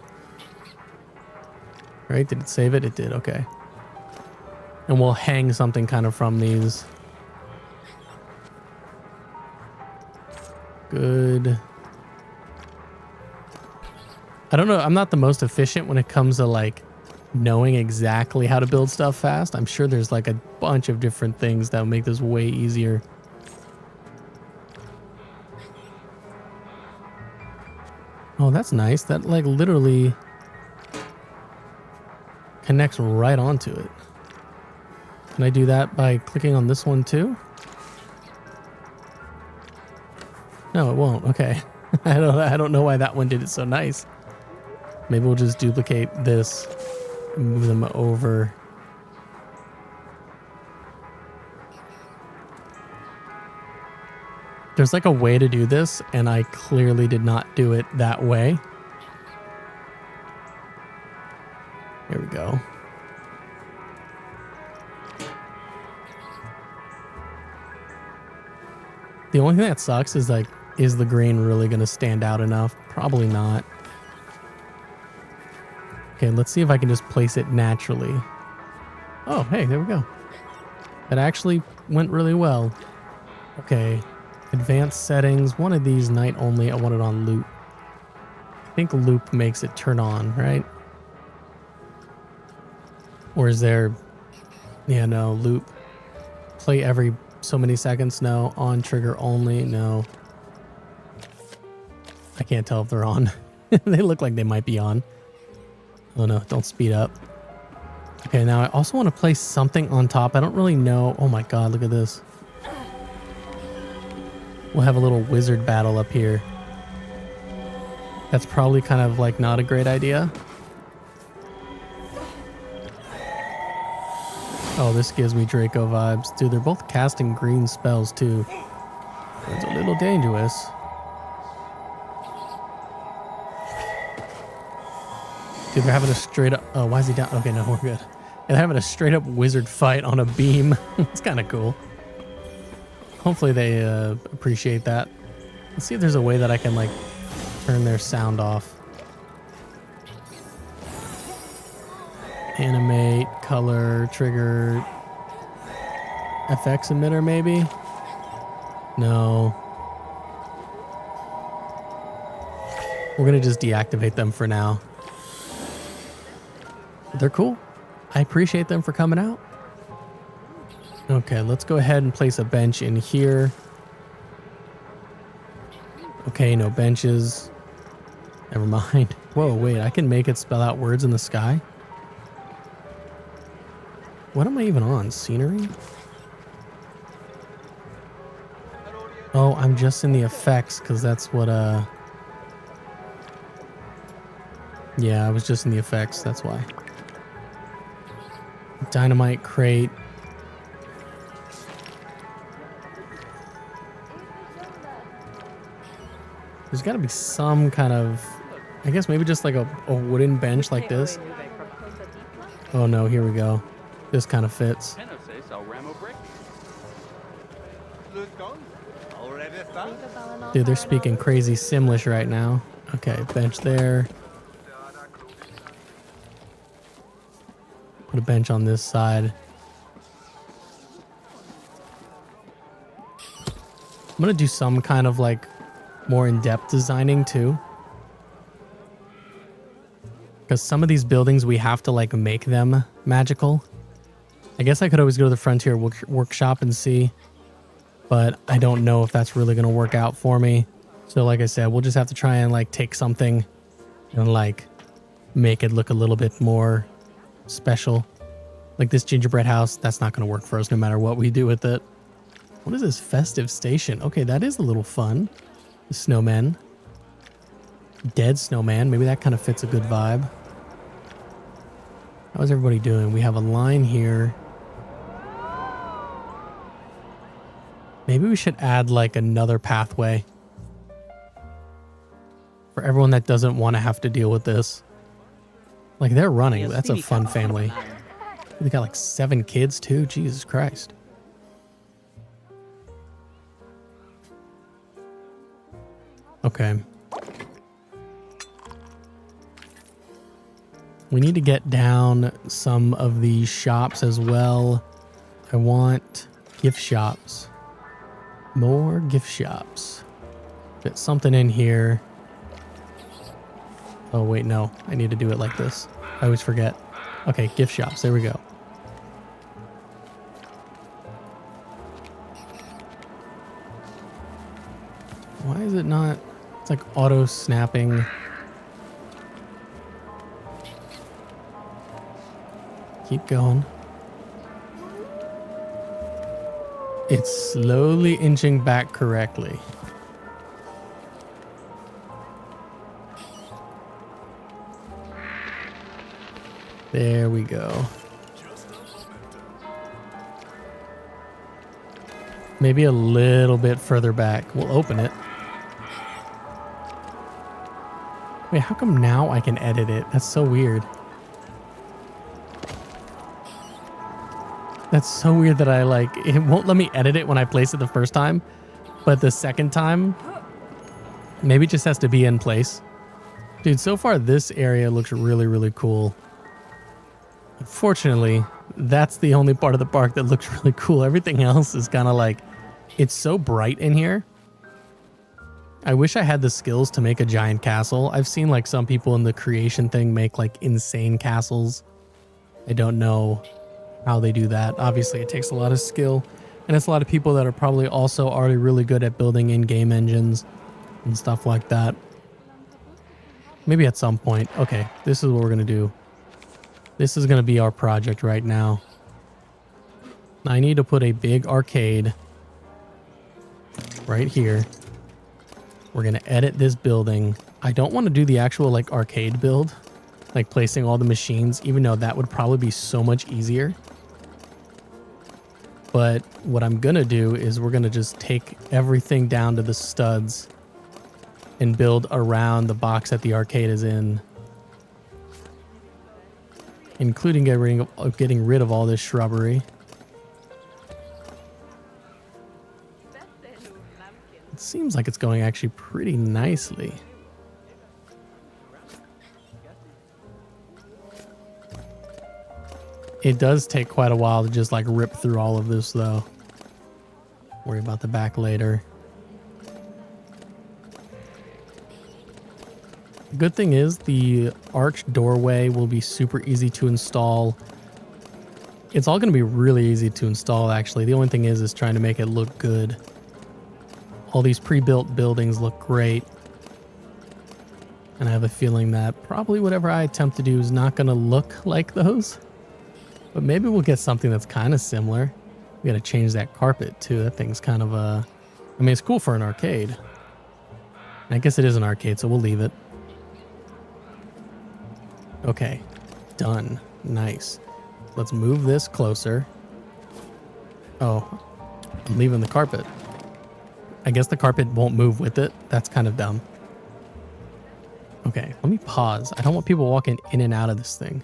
Right? Did it save it? It did. Okay. And we'll hang something kind of from these. Good. I don't know. I'm not the most efficient when it comes to like knowing exactly how to build stuff fast. I'm sure there's like a bunch of different things that will make this way easier. Oh, that's nice. That like literally connects right onto it. Can I do that by clicking on this one too? No, it won't. Okay. I don't know why that one did it so nice. Maybe we'll just duplicate this and move them over. There's like a way to do this, and I clearly did not do it that way. Here we go. The only thing that sucks is like, is the green really going to stand out enough? Probably not. Okay, let's see if I can just place it naturally. Oh, hey, there we go. That actually went really well. Okay. Advanced settings. One of these night only. I want it on loop. I think loop makes it turn on, right? Or is there... Yeah, no. Loop. Play every so many seconds. No. On trigger only. No. I can't tell if they're on. They look like they might be on. Oh no, don't speed up. Okay, now I also want to place something on top. I don't really know. Oh my god, look at this. We'll have a little wizard battle up here. That's probably kind of like not a great idea. Oh, this gives me Draco vibes. Dude, they're both casting green spells too. It's a little dangerous. Dude, they're having a straight up... Oh, why is he down? Okay, no, we're good. They're having a straight up wizard fight on a beam. It's kind of cool. Hopefully they appreciate that. Let's see if there's a way that I can like turn their sound off. Animate, color, trigger, FX emitter maybe? No. We're gonna just deactivate them for now. They're cool. I appreciate them for coming out. Okay, let's go ahead and place a bench in here. Okay, no benches. Never mind. Whoa, wait, I can make it spell out words in the sky? What am I even on? Scenery? Oh, I'm just in the effects because that's what, yeah, I was just in the effects, that's why. Dynamite crate. There's got to be some kind of, I guess maybe just like a wooden bench like this. Oh no, here we go. This kind of fits. Dude, they're speaking crazy Simlish right now. Okay, bench there. Put a bench on this side. I'm gonna do some kind of like more in-depth designing too. Because some of these buildings we have to like make them magical. I guess I could always go to the Frontier Workshop and see. But I don't know if that's really going to work out for me. So like I said, we'll just have to try and like take something and like make it look a little bit more special. Like this gingerbread house, that's not going to work for us no matter what we do with it. What is this festive station? Okay, that is a little fun. The snowmen. Dead snowman. Maybe that kind of fits a good vibe. How's everybody doing? We have a line here. Maybe we should add like another pathway for everyone that doesn't want to have to deal with this. Like they're running. That's a fun family. They got like 7 kids too. Jesus Christ. Okay. We need to get down some of these shops as well. I want gift shops. More gift shops. Fit something in here. Oh, wait, no. I need to do it like this. I always forget. Okay, gift shops. There we go. Why is it not? It's like auto snapping. Keep going. It's slowly inching back correctly. There we go. Maybe a little bit further back. We'll open it. Wait, how come now I can edit it? That's so weird. That's so weird that I like, it won't let me edit it when I place it the first time, but the second time, maybe it just has to be in place. Dude, so far this area looks really, really cool. Unfortunately, that's the only part of the park that looks really cool. Everything else is kind of like, it's so bright in here. I wish I had the skills to make a giant castle. I've seen like some people in the creation thing make like insane castles. I don't know how they do that. Obviously, it takes a lot of skill, and it's a lot of people that are probably also already really good at building in-game engines and stuff like that. Maybe at some point. Okay, this is what we're going to do. This is going to be our project right now. I need to put a big arcade right here. We're going to edit this building. I don't want to do the actual like arcade build, like placing all the machines, even though that would probably be so much easier. But what I'm going to do is we're going to just take everything down to the studs and build around the box that the arcade is in, including getting rid of all this shrubbery. It seems like it's going actually pretty nicely. It does take quite a while to just like rip through all of this though. Worry about the back later. The good thing is the arched doorway will be super easy to install. It's all going to be really easy to install actually. The only thing is trying to make it look good. All these pre-built buildings look great. And I have a feeling that probably whatever I attempt to do is not going to look like those. But maybe we'll get something that's kind of similar. We got to change that carpet too. That thing's kind of I mean, it's cool for an arcade. I guess it is an arcade, so we'll leave it. Okay, done. Nice. Let's move this closer. Oh, I'm leaving the carpet. I guess the carpet won't move with it. That's kind of dumb. Okay, let me pause. I don't want people walking in and out of this thing.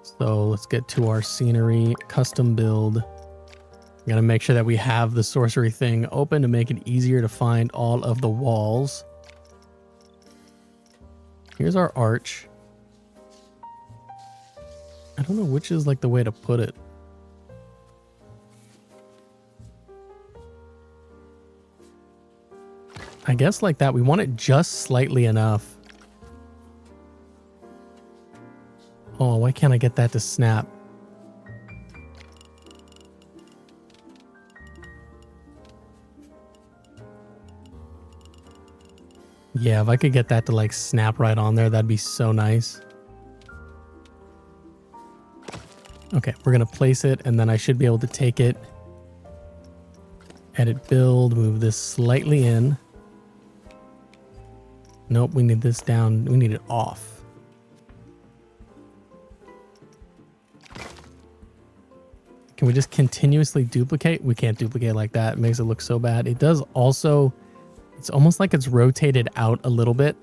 So let's get to our scenery, custom build. I'm gonna make sure that we have the sorcery thing open to make it easier to find all of the walls. Here's our arch. I don't know which is like the way to put it. I guess like that. We want it just slightly enough. Oh, why can't I get that to snap? Yeah, if I could get that to like snap right on there, that'd be so nice. Okay, we're going to place it and then I should be able to take it, edit build, move this slightly in. Nope, we need this down. We need it off. Can we just continuously duplicate? We can't duplicate like that. It makes it look so bad. It does also, it's almost like it's rotated out a little bit.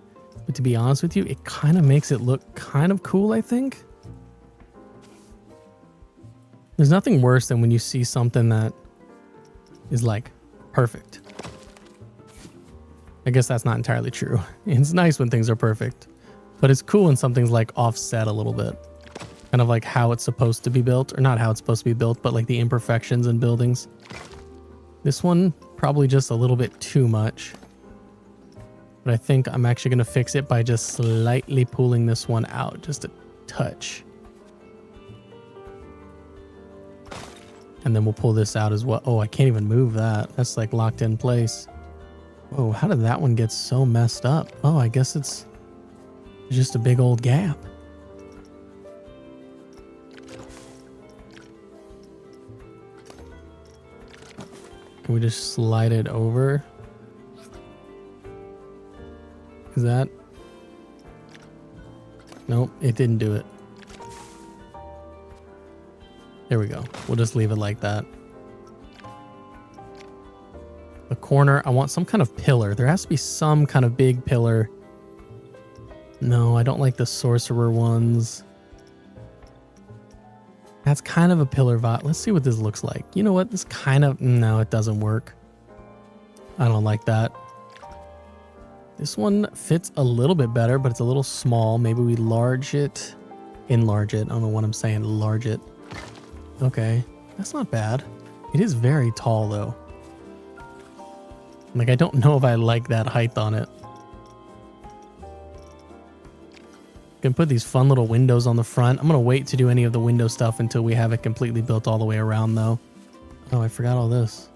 But to be honest with you, it kind of makes it look kind of cool, I think. There's nothing worse than when you see something that is like perfect. I guess that's not entirely true. It's nice when things are perfect, but it's cool when something's like offset a little bit. Kind of like how it's supposed to be built, or not how it's supposed to be built, but like the imperfections in buildings. This one, probably just a little bit too much. But I think I'm actually going to fix it by just slightly pulling this one out, just a touch. And then we'll pull this out as well. Oh, I can't even move that. That's like locked in place. Oh, how did that one get so messed up? Oh, I guess it's just a big old gap. Can we just slide it over? Is that? Nope, it didn't do it. There we go. We'll just leave it like that. The corner, I want some kind of pillar. There has to be some kind of big pillar. No, I don't like the sorcerer ones. That's kind of a pillar vibe. Let's see what this looks like. You know what? This kind of... No, it doesn't work. I don't like that. This one fits a little bit better, but it's a little small. Maybe we enlarge it. I don't know what I'm saying. Enlarge it. Okay, that's not bad. It is very tall though. Like, I don't know if I like that height on it. Can put these fun little windows on the front. I'm gonna wait to do any of the window stuff until we have it completely built all the way around though. Oh, I forgot all this.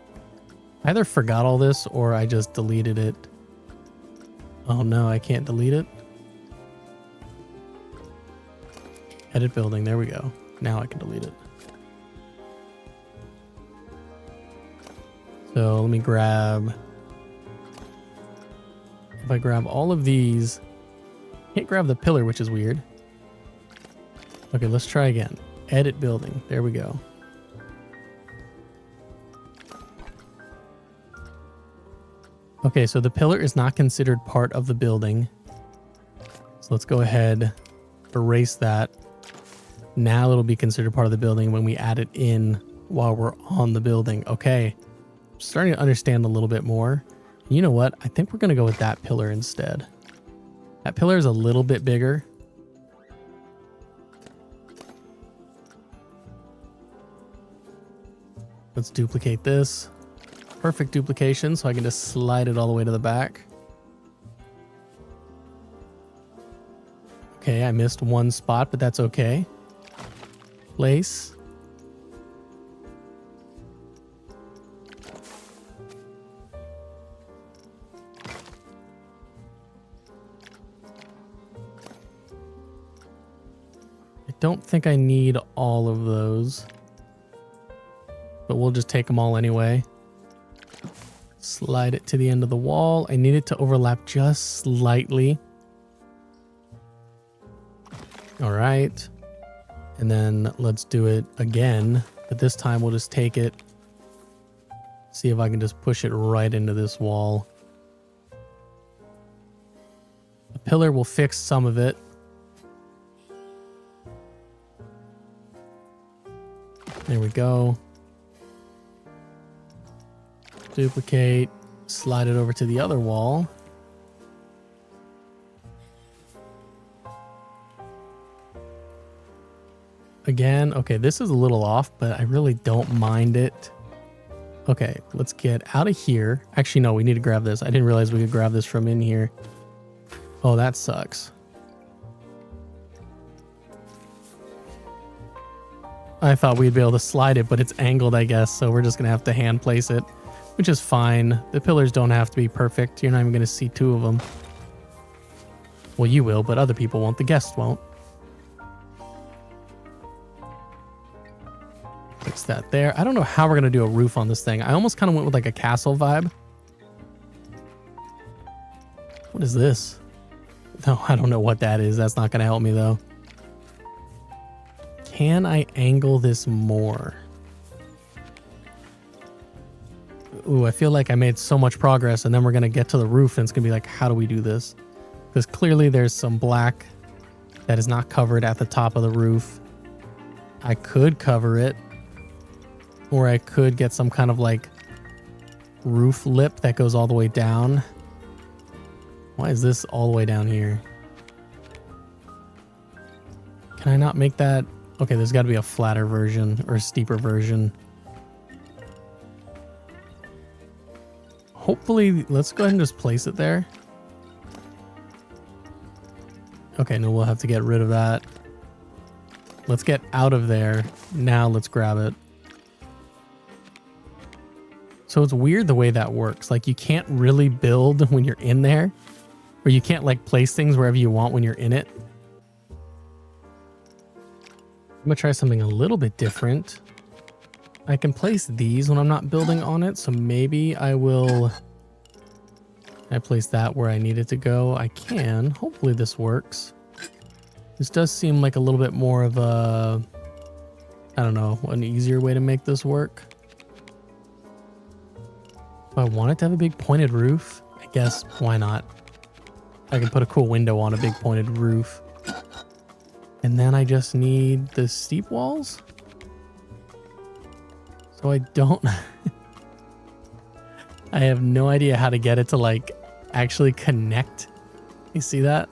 I either forgot all this or I just deleted it. Oh no, I can't delete it. Edit building, there we go. Now I can delete it. So let me grab, if I grab all of these, can't grab the pillar, which is weird. Okay, let's try again. Edit building, there we go. Okay, so the pillar is not considered part of the building. So let's go ahead, erase that. Now it'll be considered part of the building when we add it in while we're on the building. Okay. starting to understand a little bit more. You know what? I think we're going to go with that pillar instead. That pillar is a little bit bigger. Let's duplicate this. Perfect duplication, so I can just slide it all the way to the back. Okay, I missed one spot, but that's okay. Place. I don't think I need all of those, but we'll just take them all anyway. Slide it to the end of the wall. I need it to overlap just slightly. All right. And then let's do it again, but this time we'll just take it, see if I can just push it right into this wall. The pillar will fix some of it. There we go. Duplicate, slide it over to the other wall. Again, okay, this is a little off, but I really don't mind it. Okay, let's get out of here. Actually, no, we need to grab this. I didn't realize we could grab this from in here. Oh, that sucks. I thought we'd be able to slide it, but it's angled, I guess, so we're just going to have to hand place it, which is fine. The pillars don't have to be perfect. You're not even going to see two of them. Well, you will, but other people won't. The guests won't. Fix that there. I don't know how we're going to do a roof on this thing. I almost kind of went with like a castle vibe. What is this? No, I don't know what that is. That's not going to help me though. Can I angle this more? Ooh, I feel like I made so much progress and then we're going to get to the roof and it's going to be like, how do we do this? Because clearly there's some black that is not covered at the top of the roof. I could cover it, or I could get some kind of like roof lip that goes all the way down. Why is this all the way down here? Can I not make that? Okay, there's got to be a flatter version or a steeper version. Hopefully, let's go ahead and just place it there. Okay, no, we'll have to get rid of that. Let's get out of there. Now let's grab it. So it's weird the way that works. Like you can't really build when you're in there, or you can't like place things wherever you want when you're in it. I'm gonna try something a little bit different. I can place these when I'm not building on it, so maybe I will. I place that where I need it to go. I can. Hopefully this works. This does seem like a little bit more of a, I don't know, an easier way to make this work. If I want it to have a big pointed roof, I guess why not? I can put a cool window on a big pointed roof. And then I just need the steep walls. So I don't... I have no idea how to get it to like actually connect. You see that?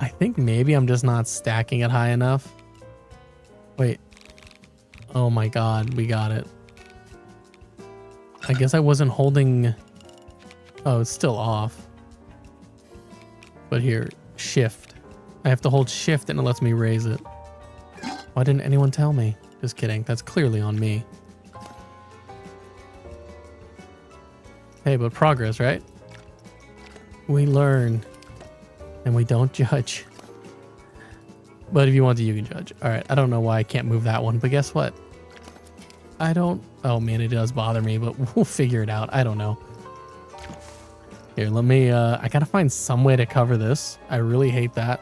I think maybe I'm just not stacking it high enough. Wait. Oh my god, we got it. I guess I wasn't holding... Oh, it's still off. But here, shift. I have to hold shift and it lets me raise it. Why didn't anyone tell me? Just kidding. That's clearly on me. Hey, but progress, right? We learn. And we don't judge. But if you want to, you can judge. Alright, I don't know why I can't move that one, but guess what? I don't... Oh man, it does bother me, but we'll figure it out. I don't know. Here, let me... I gotta find some way to cover this. I really hate that.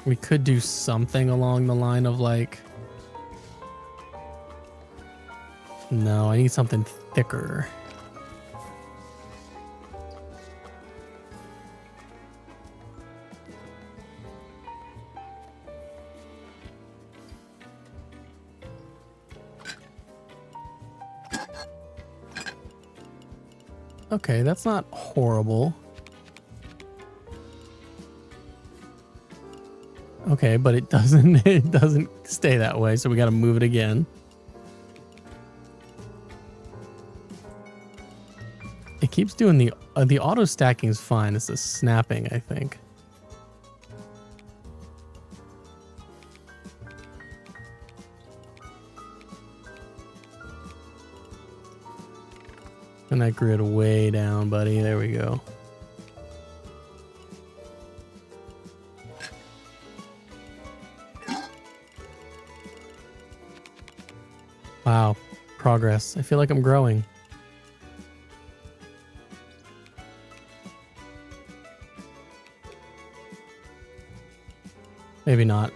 We could do something along the line of like... No, I need something thicker. Okay, that's not horrible. Okay, but it doesn't it doesn't stay that way, so we got to move it again. It keeps doing the auto stacking is fine. It's the snapping, I think. And that grid way down, buddy. There we go. Wow, progress. I feel like I'm growing. Maybe not.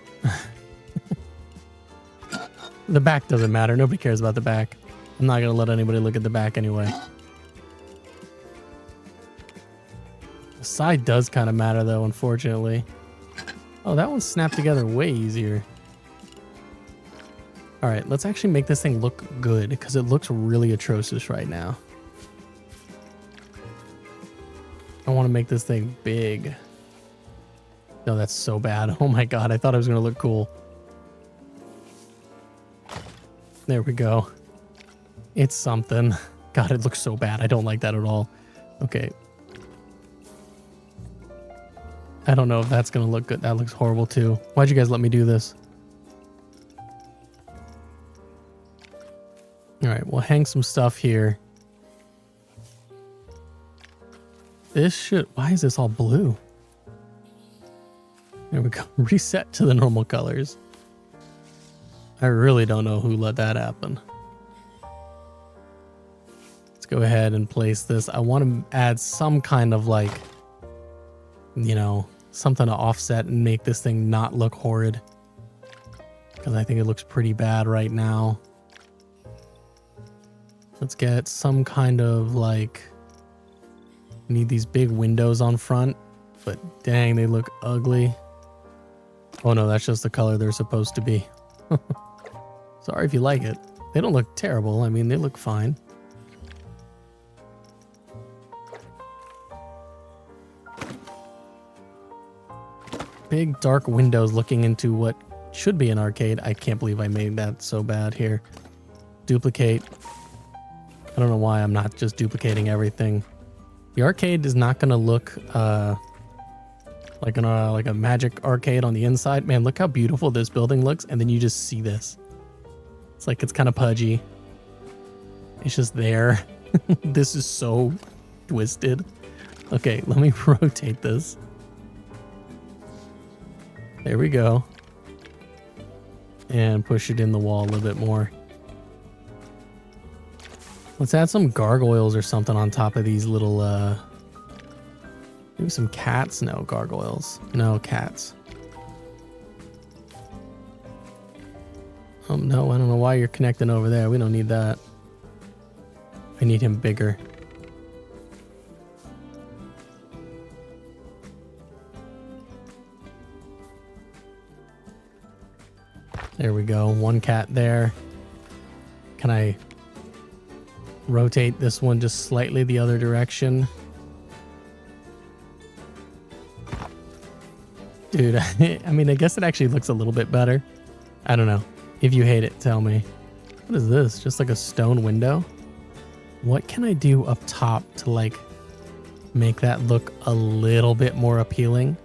The back doesn't matter. Nobody cares about the back. I'm not going to let anybody look at the back anyway. The side does kind of matter though, unfortunately. Oh, that one snapped together way easier. All right, let's actually make this thing look good because it looks really atrocious right now. I want to make this thing big. No, that's so bad. Oh my God, I thought it was going to look cool. There we go. It's something. God, it looks so bad. I don't like that at all. Okay. I don't know if that's going to look good. That looks horrible too. Why'd you guys let me do this? All right, we'll hang some stuff here. This should... Why is this all blue? There we go. Reset to the normal colors. I really don't know who let that happen. Let's go ahead and place this. I want to add some kind of like, you know, something to offset and make this thing not look horrid. Because I think it looks pretty bad right now. Let's get some kind of like... Need these big windows on front. But dang, they look ugly. Oh no, that's just the color they're supposed to be. Sorry if you like it. They don't look terrible. I mean, they look fine. Big dark windows looking into what should be an arcade. I can't believe I made that so bad here. Duplicate. I don't know why I'm not just duplicating everything. The arcade is not going to look like a magic arcade on the inside. Man, look how beautiful this building looks, and then you just see this. It's like it's kind of pudgy. It's just there. This is so twisted. Okay, let me rotate this. There we go. And push it in the wall a little bit more. Let's add some gargoyles or something on top of these little, maybe some cats? No, gargoyles. No, cats. Oh, no, I don't know why you're connecting over there. We don't need that. I need him bigger. There we go. One cat there. Can I rotate this one just slightly the other direction? Dude, I mean, I guess it actually looks a little bit better. I don't know. If you hate it, tell me. What is this? Just like a stone window? What can I do up top to like make that look a little bit more appealing?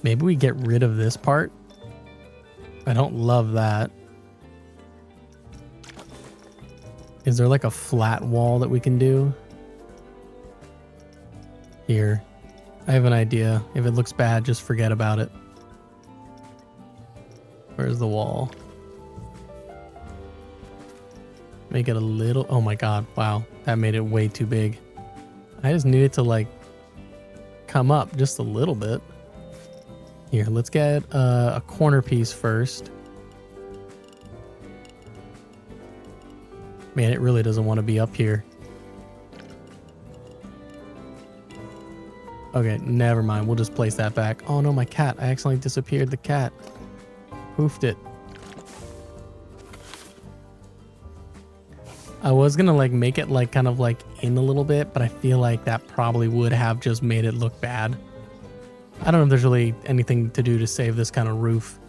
Maybe we get rid of this part. I don't love that. Is there like a flat wall that we can do? Here. I have an idea. If it looks bad, just forget about it. Where's the wall? Make it a little... Oh my god, wow. That made it way too big. I just need it to like come up just a little bit. Here, let's get a corner piece first. Man, it really doesn't want to be up here. Okay, never mind. We'll just place that back. Oh no, my cat. I accidentally disappeared the cat. Poofed it. I was gonna like make it like kind of like in a little bit, but I feel like that probably would have just made it look bad. I don't know if there's really anything to do to save this kind of roof.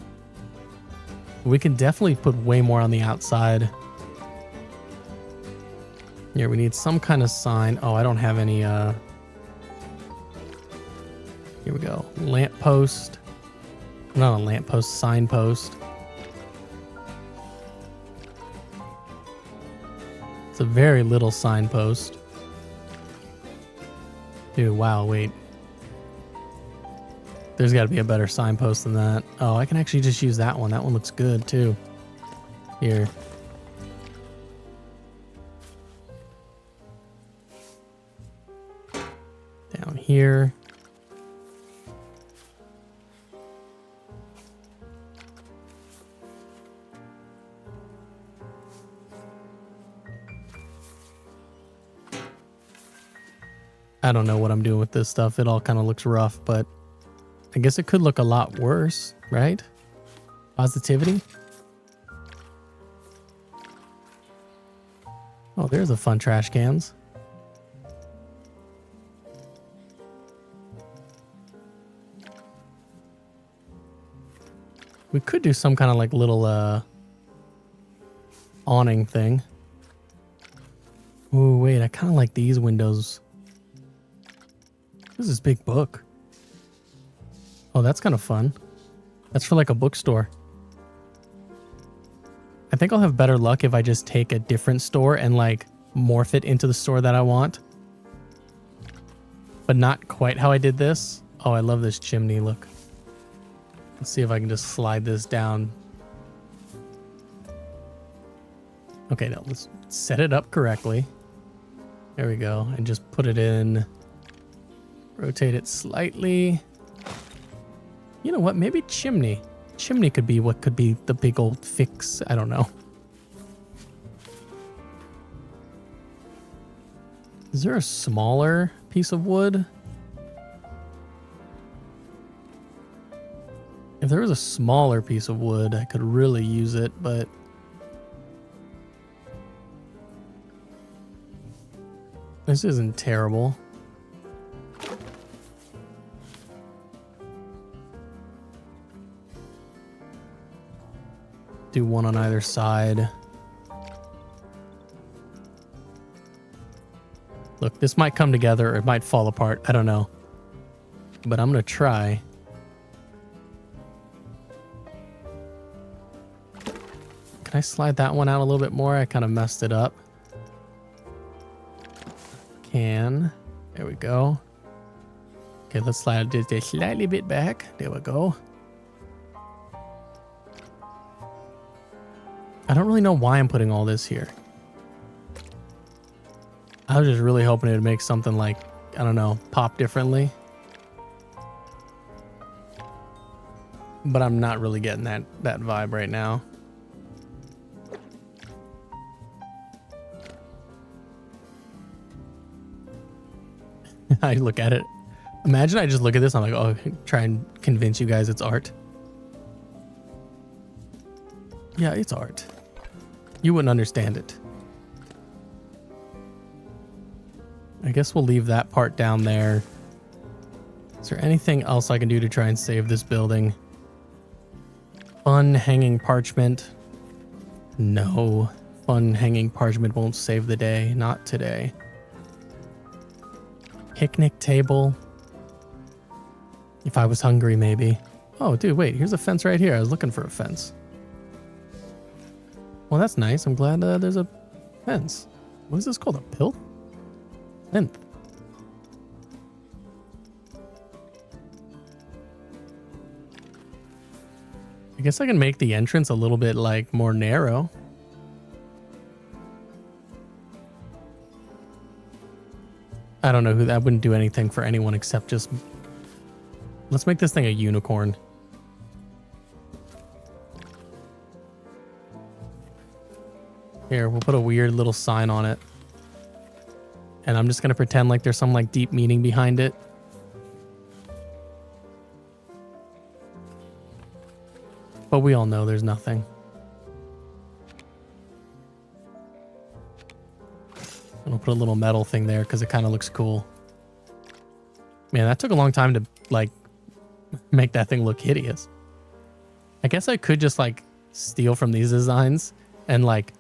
We can definitely put way more on the outside. Here, we need some kind of sign. Oh, I don't have any, here we go. Lamppost. Not a lamppost, signpost. It's a very little signpost. Dude, wow, wait. There's got to be a better signpost than that. Oh, I can actually just use that one. That one looks good, too. Here. Down here. I don't know what I'm doing with this stuff. It all kind of looks rough, but I guess it could look a lot worse, right? Positivity. Oh, there's a fun trash cans. We could do some kind of like little awning thing. Oh, wait, I kind of like these windows. This is this big book. Oh, that's kind of fun. That's for like a bookstore. I think I'll have better luck if I just take a different store and like morph it into the store that I want. But not quite how I did this. Oh, I love this chimney look. Let's see if I can just slide this down. Okay, now let's set it up correctly. There we go. And just put it in. Rotate it slightly. You know what? Maybe chimney. Chimney could be what could be the big old fix. I don't know. Is there a smaller piece of wood? If there was a smaller piece of wood, I could really use it, but this isn't terrible. Do one on either side. Look, this might come together or it might fall apart. I don't know. But I'm going to try. Can I slide that one out a little bit more? I kind of messed it up. Can. There we go. Okay, let's slide it just a slightly bit back. There we go. I don't really know why I'm putting all this here. I was just really hoping it would make something like, I don't know, pop differently. But I'm not really getting that vibe right now. I look at it. Imagine I just look at this, I'm like, oh, try and convince you guys it's art. Yeah, it's art. You wouldn't understand it. I guess we'll leave that part down there. Is there anything else I can do to try and save this building? Fun hanging parchment. No. Fun hanging parchment won't save the day. Not today. Picnic table. If I was hungry, maybe. Oh, dude, wait. Here's a fence right here. I was looking for a fence. Well, that's nice. I'm glad there's a fence. What is this called? A plinth? Plinth. I guess I can make the entrance a little bit like more narrow. I don't know who that wouldn't do anything for anyone except just. Let's make this thing a unicorn. Here, we'll put a weird little sign on it. And I'm just going to pretend like there's some like deep meaning behind it. But we all know there's nothing. And I'll put a little metal thing there because it kind of looks cool. Man, that took a long time to like make that thing look hideous. I guess I could just like steal from these designs and like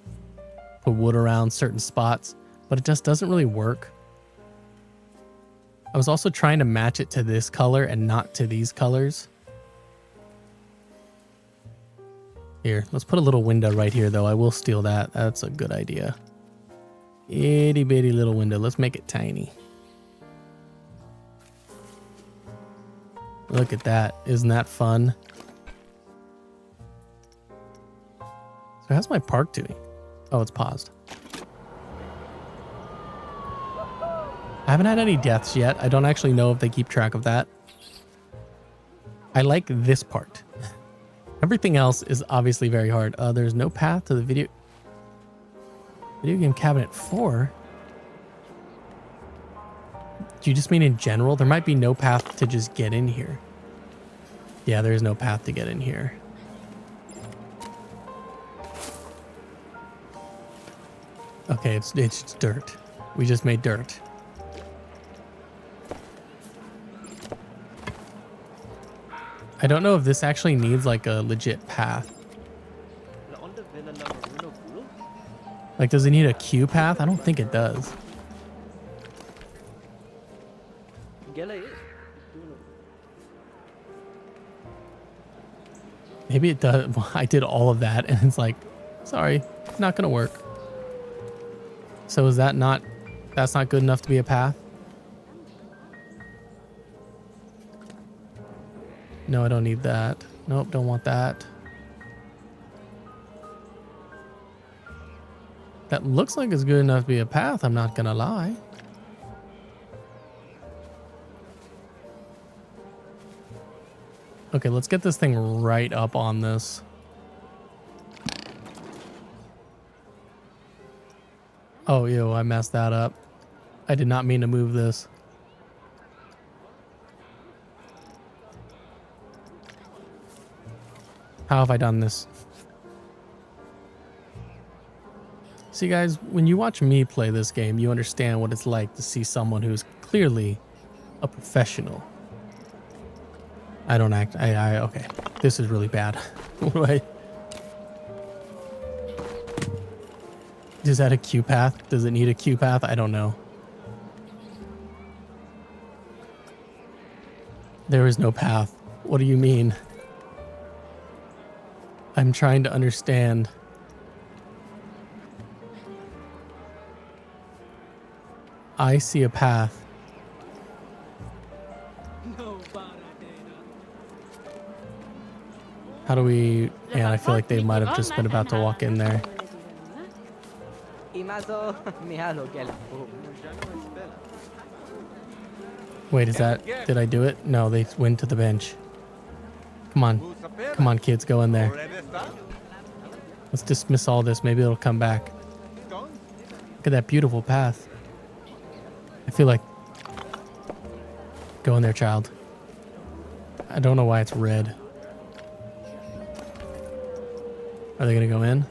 put wood around certain spots, but it just doesn't really work. I was also trying to match it to this color and not to these colors. Here, let's put a little window right here though. I will steal that. That's a good idea. Itty bitty little window. Let's make it tiny. Look at that. Isn't that fun? So how's my park doing? Oh, it's paused. I haven't had any deaths yet. I don't actually know if they keep track of that. I like this part. Everything else is obviously very hard. There's no path to the video game cabinet 4. Do you just mean in general? There might be no path to just get in here. Yeah, there is no path to get in here. Okay, it's dirt. We just made dirt. I don't know if this actually needs like a legit path. Like, does it need a queue path? I don't think it does. Maybe it does. I did all of that and it's like, sorry, it's not going to work. So is that not, that's not good enough to be a path? No, I don't need that. Nope, don't want that. That looks like it's good enough to be a path, I'm not gonna lie. Okay, let's get this thing right up on this. Oh, ew, I messed that up. I did not mean to move this. How have I done this? See guys, when you watch me play this game, you understand what it's like to see someone who's clearly a professional. I don't act, okay. This is really bad. What do I... Is that a queue path? Does it need a queue path? I don't know. There is no path. What do you mean? I'm trying to understand. I see a path. How do we... Man, I feel like they might have just been about to walk in there. Wait, is that... Did I do it? No, they went to the bench. Come on. Come on, kids, go in there. Let's dismiss all this. Maybe it'll come back. Look at that beautiful path. I feel like... Go in there, child. I don't know why it's red. Are they going to go in?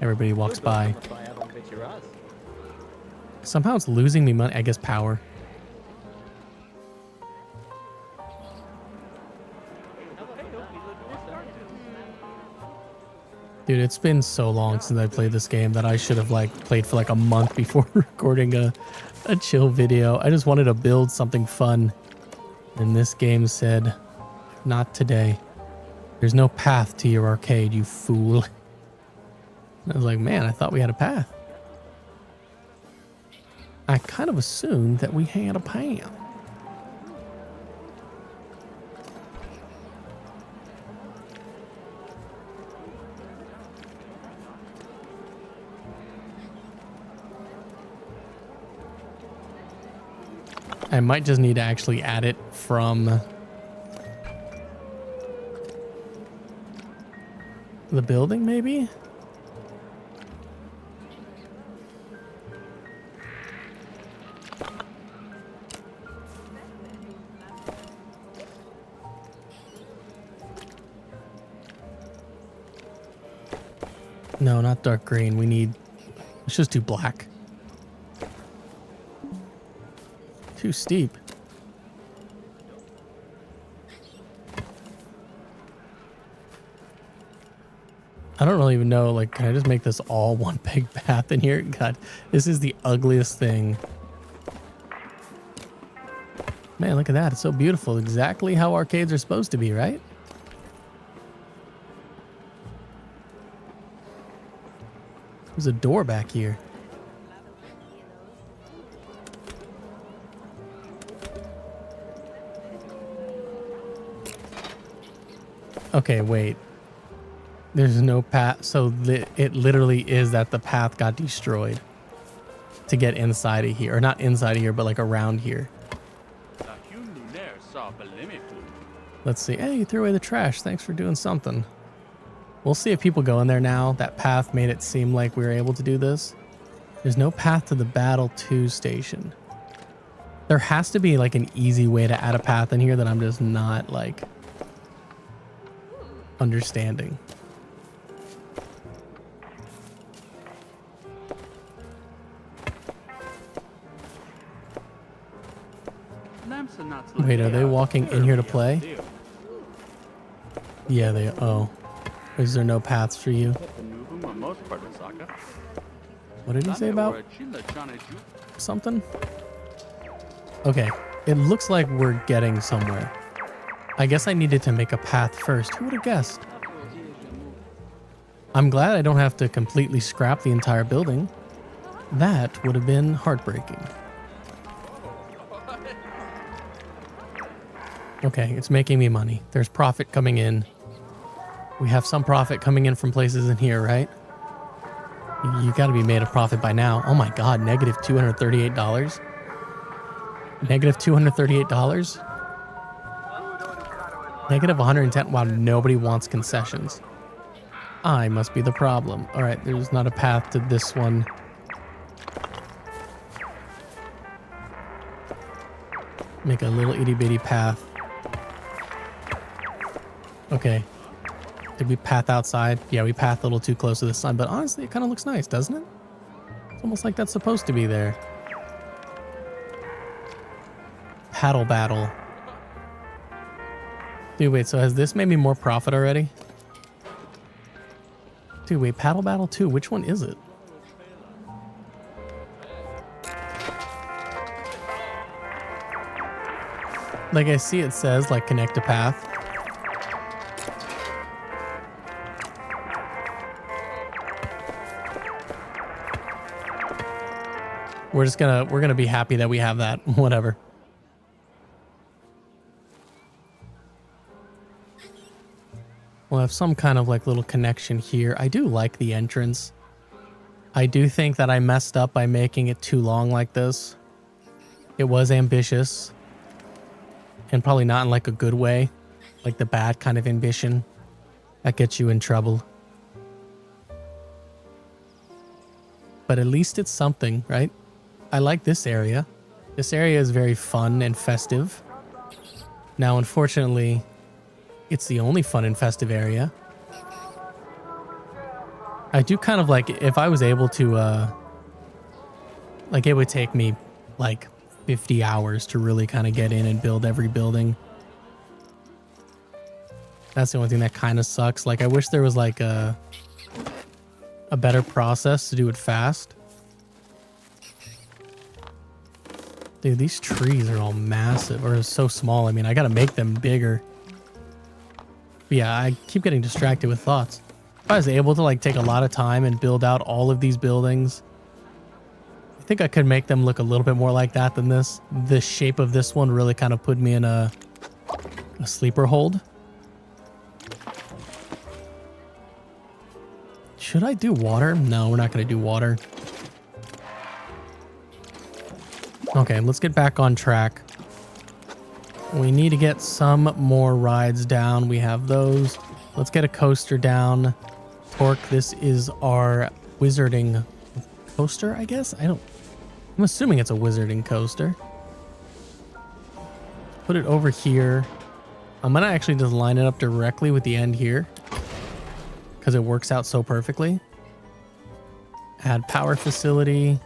Everybody walks by. Somehow it's losing me money. I guess power. Dude, it's been so long since I played this game that I should have like played for like a month before recording a chill video. I just wanted to build something fun. And this game said, not today. There's no path to your arcade, you fool. And I was like, man, I thought we had a path. I kind of assumed that we had a path. I might just need to actually add it from the building, maybe? No, not dark green. We need... Let's just do black. Too steep. I don't really even know, like, can I just make this all one big path in here? God, this is the ugliest thing. Man, look at that. It's so beautiful. Exactly how arcades are supposed to be, right? There's a door back here. Okay, wait. There's no path. So it literally is that the path got destroyed to get inside of here. Or not inside of here, but like around here. Let's see. Hey, you threw away the trash. Thanks for doing something. We'll see if people go in there now. That path made it seem like we were able to do this. There's no path to the Battle 2 station. There has to be like an easy way to add a path in here that I'm just not like understanding. Wait, are they walking in here to play? Yeah, they... Oh. Is there no paths for you? What did he say about something? Okay. It looks like we're getting somewhere. I guess I needed to make a path first. Who would have guessed? I'm glad I don't have to completely scrap the entire building. That would have been heartbreaking. Okay, it's making me money. There's profit coming in. We have some profit coming in from places in here, right? You got to be made a profit by now. Oh my God, negative $238. Negative $238. Negative 110. Wow, nobody wants concessions. I must be the problem. All right, there's not a path to this one. Make a little itty bitty path. Okay. Did we path outside? Yeah, we pathed a little too close to the sun, but honestly, it kind of looks nice, doesn't it? It's almost like that's supposed to be there. Paddle battle. Dude, wait, so has this made me more profit already? Dude, wait, paddle battle 2, which one is it? Like, I see it says, like, connect a path. We're gonna be happy that we have that. Whatever. We'll have some kind of like little connection here. I do like the entrance. I do think that I messed up by making it too long like this. It was ambitious. And probably not in like a good way. Like the bad kind of ambition that gets you in trouble. But at least it's something, right? I like this area. This area is very fun and festive. Now, unfortunately, it's the only fun and festive area. I do kind of like, if I was able to, like it would take me like 50 hours to really kind of get in and build every building. That's the only thing that kind of sucks. Like I wish there was like a better process to do it fast. Dude, these trees are all massive, or so small. I mean, I gotta make them bigger. But yeah, I keep getting distracted with thoughts. If I was able to like take a lot of time and build out all of these buildings, I think I could make them look a little bit more like that than this. The shape of this one really kind of put me in a sleeper hold. Should I do water? No, we're not gonna do water. Okay, let's get back on track. We need to get some more rides down. We have those. Let's get a coaster down. Torque, this is our wizarding coaster, I guess? I'm assuming it's a wizarding coaster. Put it over here. I'm gonna actually just line it up directly with the end here because it works out so perfectly. Add power facility.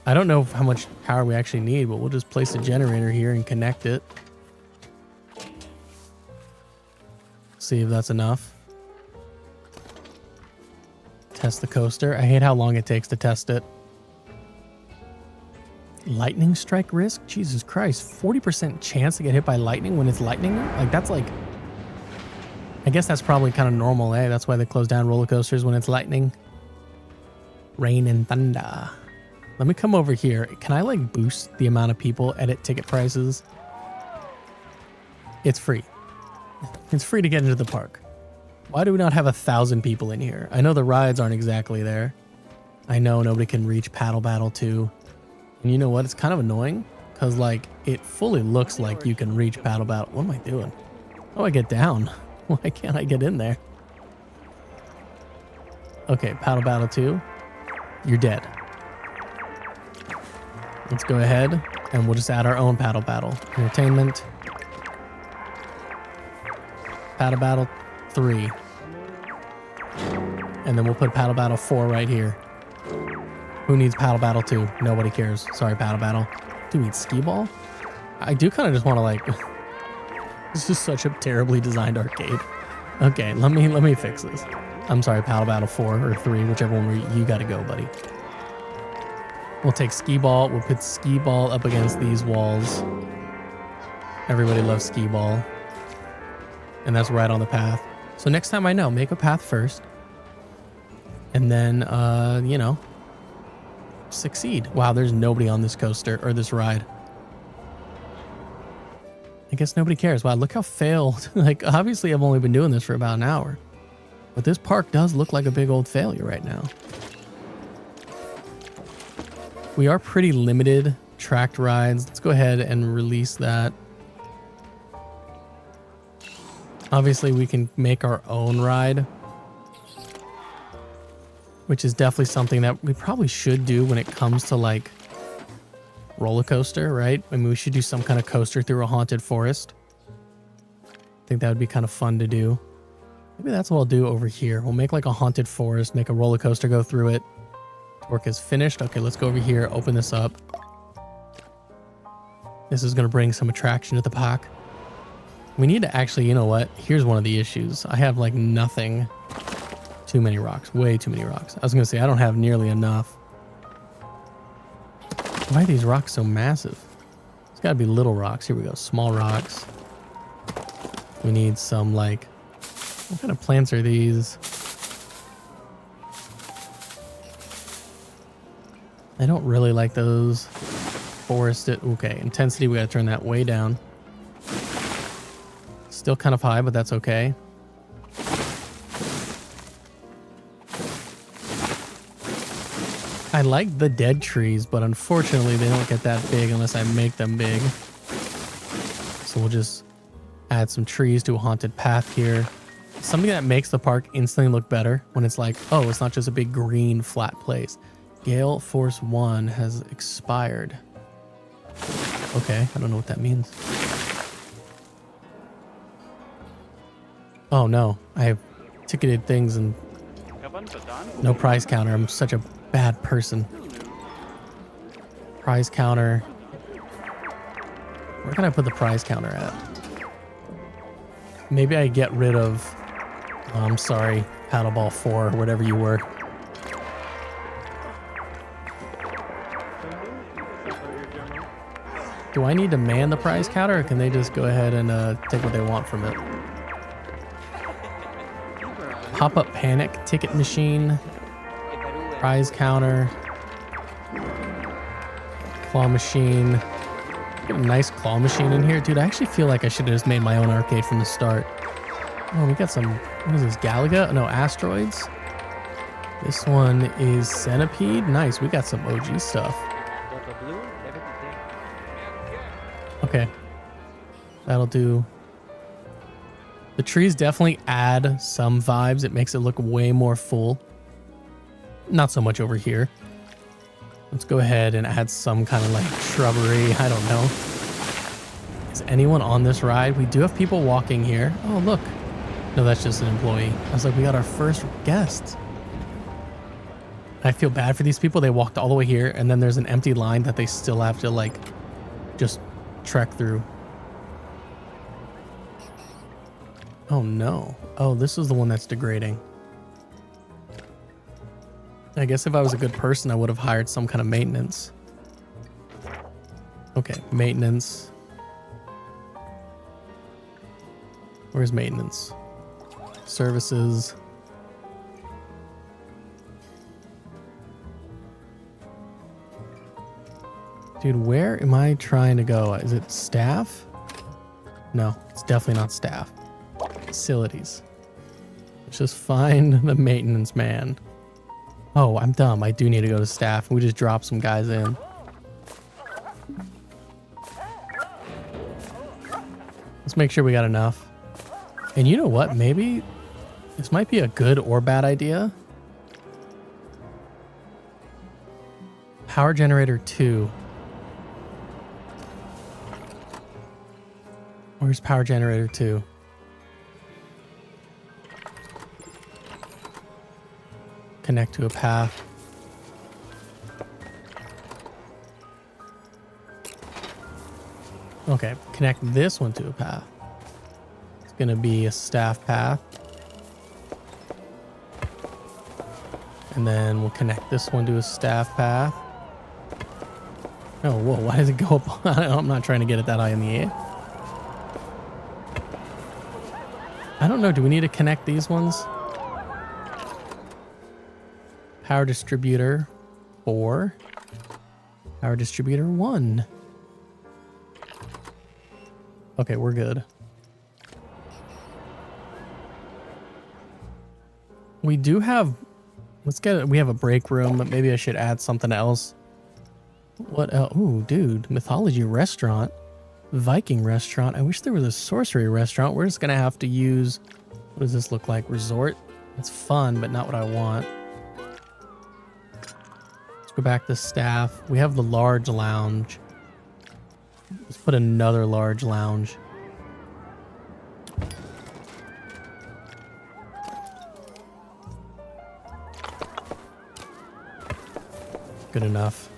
I don't know how much power we actually need, but we'll just place a generator here and connect it. See if that's enough. Test the coaster. I hate how long it takes to test it. Lightning strike risk? Jesus Christ. 40% chance to get hit by lightning when it's lightning? Like, that's like... I guess that's probably kind of normal, eh? That's why they close down roller coasters when it's lightning. Rain and thunder. Let me come over here. Can I, like, boost the amount of people, edit ticket prices? It's free. It's free to get into the park. Why do we not have 1,000 people in here? I know the rides aren't exactly there. I know nobody can reach Paddle Battle 2. And you know what? It's kind of annoying because, like, it fully looks like you can reach Paddle Battle. What am I doing? How do I get down? Why can't I get in there? Okay, Paddle Battle 2. You're dead. Let's go ahead and we'll just add our own Paddle Battle. Entertainment. Paddle Battle 3. And then we'll put Paddle Battle 4 right here. Who needs Paddle Battle 2? Nobody cares. Sorry, Paddle Battle. Do we need Skee Ball? I do kind of just want to, like... This is such a terribly designed arcade. Okay, let me fix this. I'm sorry, Paddle Battle 4 or 3, whichever one you gotta go, buddy. We'll take Skee Ball. We'll put Skee Ball up against these walls. Everybody loves Skee Ball. And that's right on the path. So next time I know, make a path first. And then, you know, succeed. Wow, there's nobody on this coaster or this ride. I guess nobody cares. Wow, look how failed. Like, obviously I've only been doing this for about an hour. But this park does look like a big old failure right now. We are pretty limited tracked rides. Let's go ahead and release that. Obviously we can make our own ride, which is definitely something that we probably should do when it comes to, like, roller coaster, right? I mean, we should do some kind of coaster through a haunted forest. I think that would be kind of fun to do. Maybe that's what I'll do over here. We'll make like a haunted forest, make a roller coaster go through it. Work is finished. Okay, let's go over here, open this up. This is going to bring some attraction to the park. We need to actually, you know what? Here's one of the issues. I have like nothing. Too many rocks, way too many rocks. I was going to say, I don't have nearly enough. Why are these rocks so massive? It's got to be little rocks. Here we go. Small rocks. We need some, like... What kind of plants are these? I don't really like those. Forested. Okay, intensity, we got to turn that way down. Still kind of high, but that's okay. I like the dead trees, but unfortunately they don't get that big unless I make them big. So we'll just add some trees to a haunted path here. Something that makes the park instantly look better when it's like, oh, it's not just a big green flat place. Gale Force 1 has expired. Okay, I don't know what that means. Oh no, I have ticketed things and no prize counter. I'm such a bad person. Prize counter. Where can I put the prize counter at? Maybe I get rid of... Oh, I'm sorry, Paddleball 4, whatever you were. Do I need to man the prize counter, or can they just go ahead and take what they want from it? Pop-up panic, ticket machine, prize counter, claw machine. Get a nice claw machine in here. Dude, I actually feel like I should have just made my own arcade from the start. Oh, we got some, what is this, Galaga? No, Asteroids. This one is Centipede. Nice, we got some OG stuff. Okay, that'll do. The trees definitely add some vibes. It makes it look way more full. Not so much over here. Let's go ahead and add some kind of like shrubbery. I don't know. Is anyone on this ride? We do have people walking here. Oh, look. No, that's just an employee. I was like, we got our first guest. I feel bad for these people. They walked all the way here, and then there's an empty line that they still have to, like, just trek through. Oh, no. Oh, this is the one that's degrading. I guess if I was a good person, I would have hired some kind of maintenance. Okay, maintenance. Where's maintenance? Services. Dude, where am I trying to go? Is it staff? No, it's definitely not staff. Facilities. Let's just find the maintenance man. Oh, I'm dumb. I do need to go to staff. We just dropped some guys in. Let's make sure we got enough. And you know what? Maybe this might be a good or bad idea. Power generator 2. Where's power generator 2? Connect to a path. Okay, connect this one to a path. It's gonna be a staff path. And then we'll connect this one to a staff path. Oh, whoa, why does it go up? I'm not trying to get it that high in the air. I don't know, do we need to connect these ones? Power distributor 4. Power distributor 1. Okay, we're good. We do have, we have a break room, but maybe I should add something else. What else? Ooh, dude, mythology restaurant, Viking restaurant. I wish there was a sorcery restaurant. We're just gonna have to use, what does this look like? Resort? It's fun, but not what I want. Let's go back to staff. We have the large lounge. Let's put another large lounge. Good enough.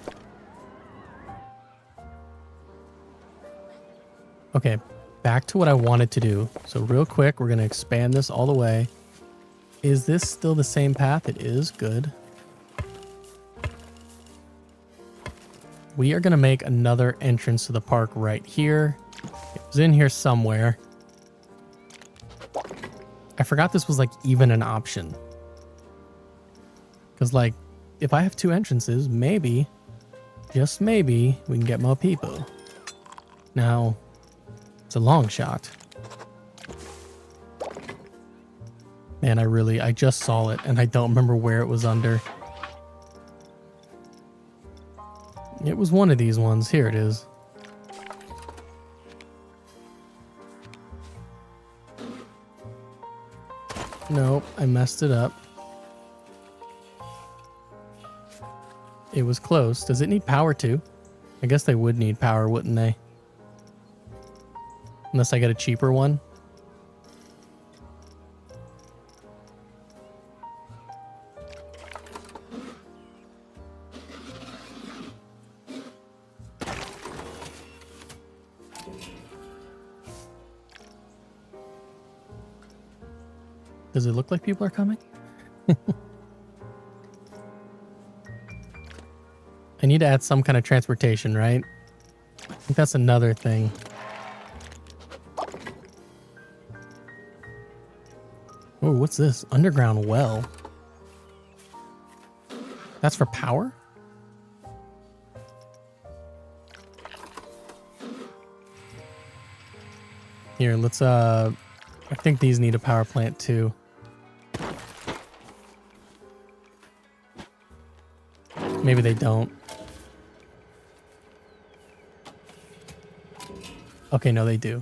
Okay, back to what I wanted to do. So real quick, we're going to expand this all the way. Is this still the same path? It is. Good. We are going to make another entrance to the park right here. It was in here somewhere. I forgot this was like even an option. Because like, if I have 2 entrances, maybe, just maybe, we can get more people. Now, it's a long shot. Man, I just saw it and I don't remember where it was under. It was one of these ones. Here it is. Nope, I messed it up. It was close. Does it need power too? I guess they would need power, wouldn't they? Unless I get a cheaper one. Does it look like people are coming? I need to add some kind of transportation, right? I think that's another thing. Oh, what's this? Underground well. That's for power? Here, let's I think these need a power plant too. Maybe they don't. Okay, no, they do.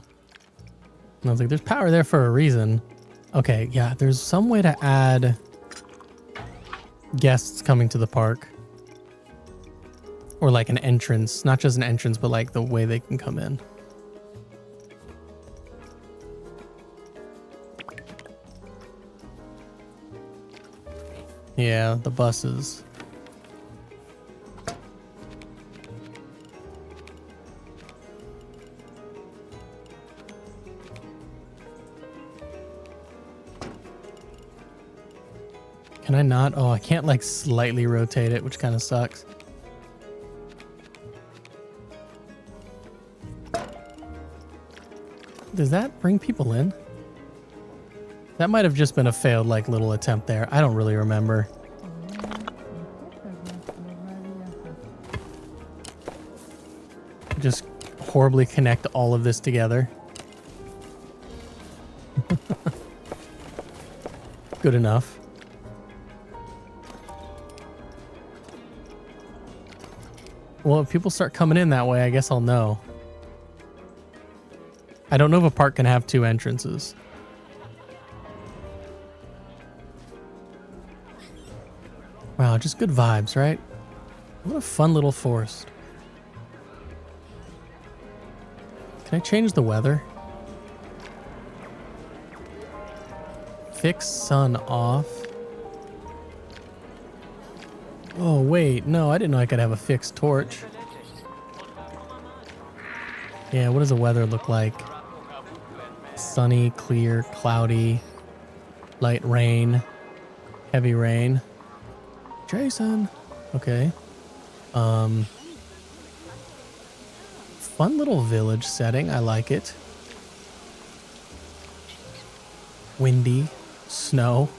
And I was like, there's power there for a reason. Okay, yeah, there's some way to add guests coming to the park. Or like an entrance. Not just an entrance, but like the way they can come in. Yeah, the buses. Can I not? Oh, I can't like slightly rotate it, which kind of sucks. Does that bring people in? That might have just been a failed like little attempt there. I don't really remember. Just horribly connect all of this together. Good enough. Well, if people start coming in that way, I guess I'll know. I don't know if a park can have 2 entrances. Wow, just good vibes, right? What a fun little forest. Can I change the weather? Fix sun off. Oh, wait. No, I didn't know I could have a fixed torch. Yeah, what does the weather look like? Sunny, clear, cloudy, light rain, heavy rain. Jason. Okay. Fun little village setting. I like it. Windy, snow,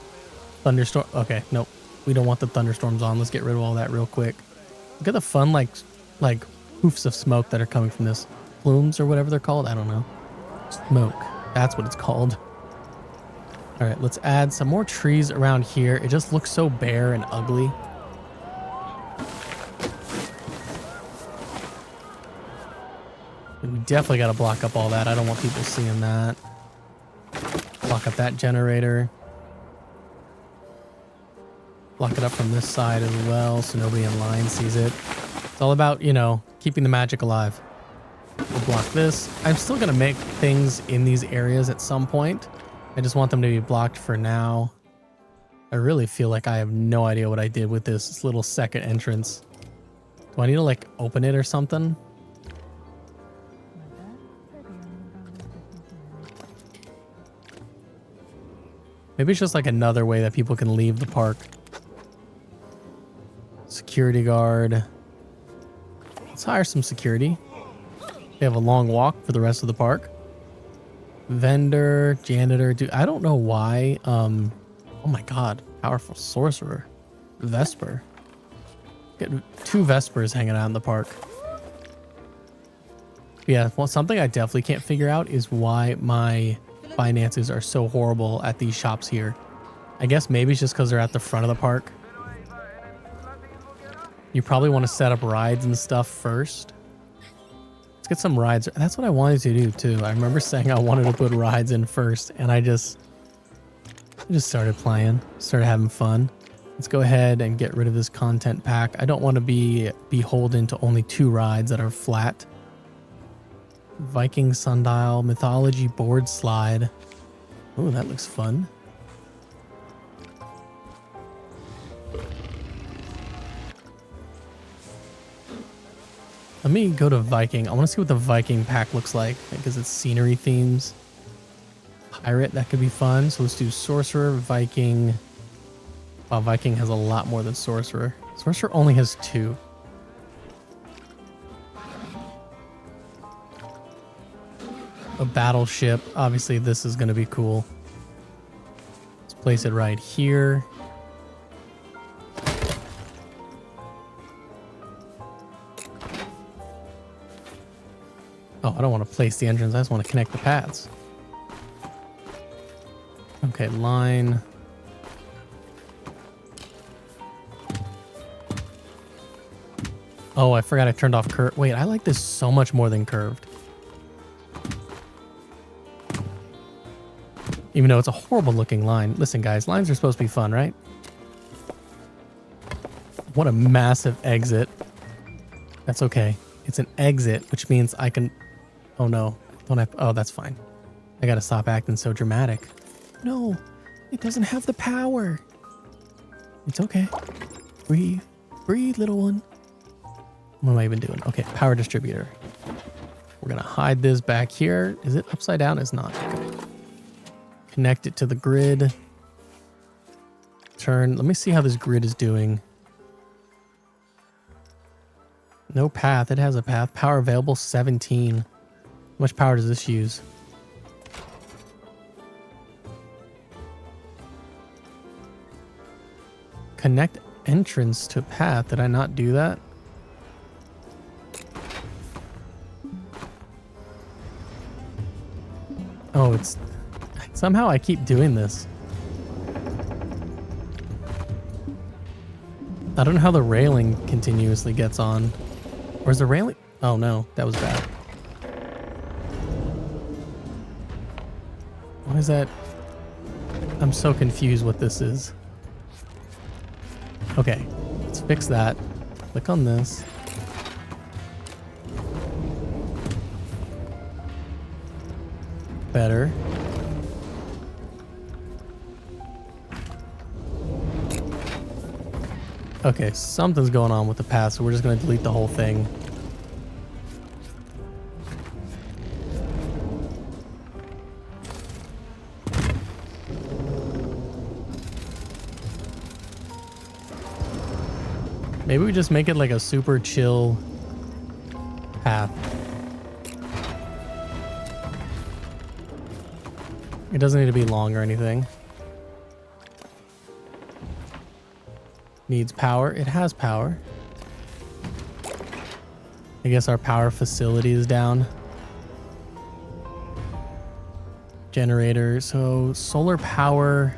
thunderstorm. Okay, nope. We don't want the thunderstorms on. Let's get rid of all that real quick. Look at the fun like hoofs of smoke that are coming from this. Plumes or whatever they're called. I don't know. Smoke. That's what it's called. All right, let's add some more trees around here. It just looks so bare and ugly. We definitely got to block up all that. I don't want people seeing that. Block up that generator. Block it up from this side as well so nobody in line sees it. It's all about, you know, keeping the magic alive. We'll block this. I'm still going to make things in these areas at some point. I just want them to be blocked for now. I really feel like I have no idea what I did with this little second entrance. Do I need to like open it or something? Maybe it's just like another way that people can leave the park. Security guard. Let's hire some security. They have a long walk for the rest of the park. Vendor, janitor, dude, I don't know why. Oh my god, powerful sorcerer. Vesper. Get 2 Vespers hanging out in the park. Yeah, well, something I definitely can't figure out is why my finances are so horrible at these shops here. I guess maybe it's just because they're at the front of the park. You probably want to set up rides and stuff first. Let's get some rides. That's what I wanted to do too. I remember saying I wanted to put rides in first, and I just started playing, started having fun. Let's go ahead and get rid of this content pack. I don't want to be beholden to only 2 rides that are flat. Viking sundial, mythology board slide. Oh, that looks fun. Let me go to Viking. I want to see what the Viking pack looks like because it's scenery themes. Pirate, that could be fun. So let's do Sorcerer, Viking. Wow, Viking has a lot more than Sorcerer. Sorcerer only has 2. A battleship. Obviously, this is going to be cool. Let's place it right here. Oh, I don't want to place the entrance. I just want to connect the paths. Okay, line. Oh, I forgot I turned off curve. Wait, I like this so much more than curved. Even though it's a horrible looking line. Listen, guys, lines are supposed to be fun, right? What a massive exit. That's okay. It's an exit, which means I can... Oh, no. Don't have... Oh, that's fine. I gotta stop acting so dramatic. No, it doesn't have the power. It's okay. Breathe. Breathe, little one. What am I even doing? Okay, power distributor. We're gonna hide this back here. Is it upside down? It's not. Okay. Connect it to the grid. turn. Let me see how this grid is doing. No path. It has a path. Power available 17. How much power does this use? Connect entrance to path. Did I not do that? Oh, it's... Somehow I keep doing this. I don't know how the railing continuously gets on. Or is the railing... Oh no, that was bad. Why is that? I'm so confused what this is. Okay, let's fix that. Click on this. Better. Okay, something's going on with the path, so we're just going to delete the whole thing. Maybe we just make it like a super chill path. It doesn't need to be long or anything. Needs power. It has power. I guess our power facility is down. Generator. So solar power.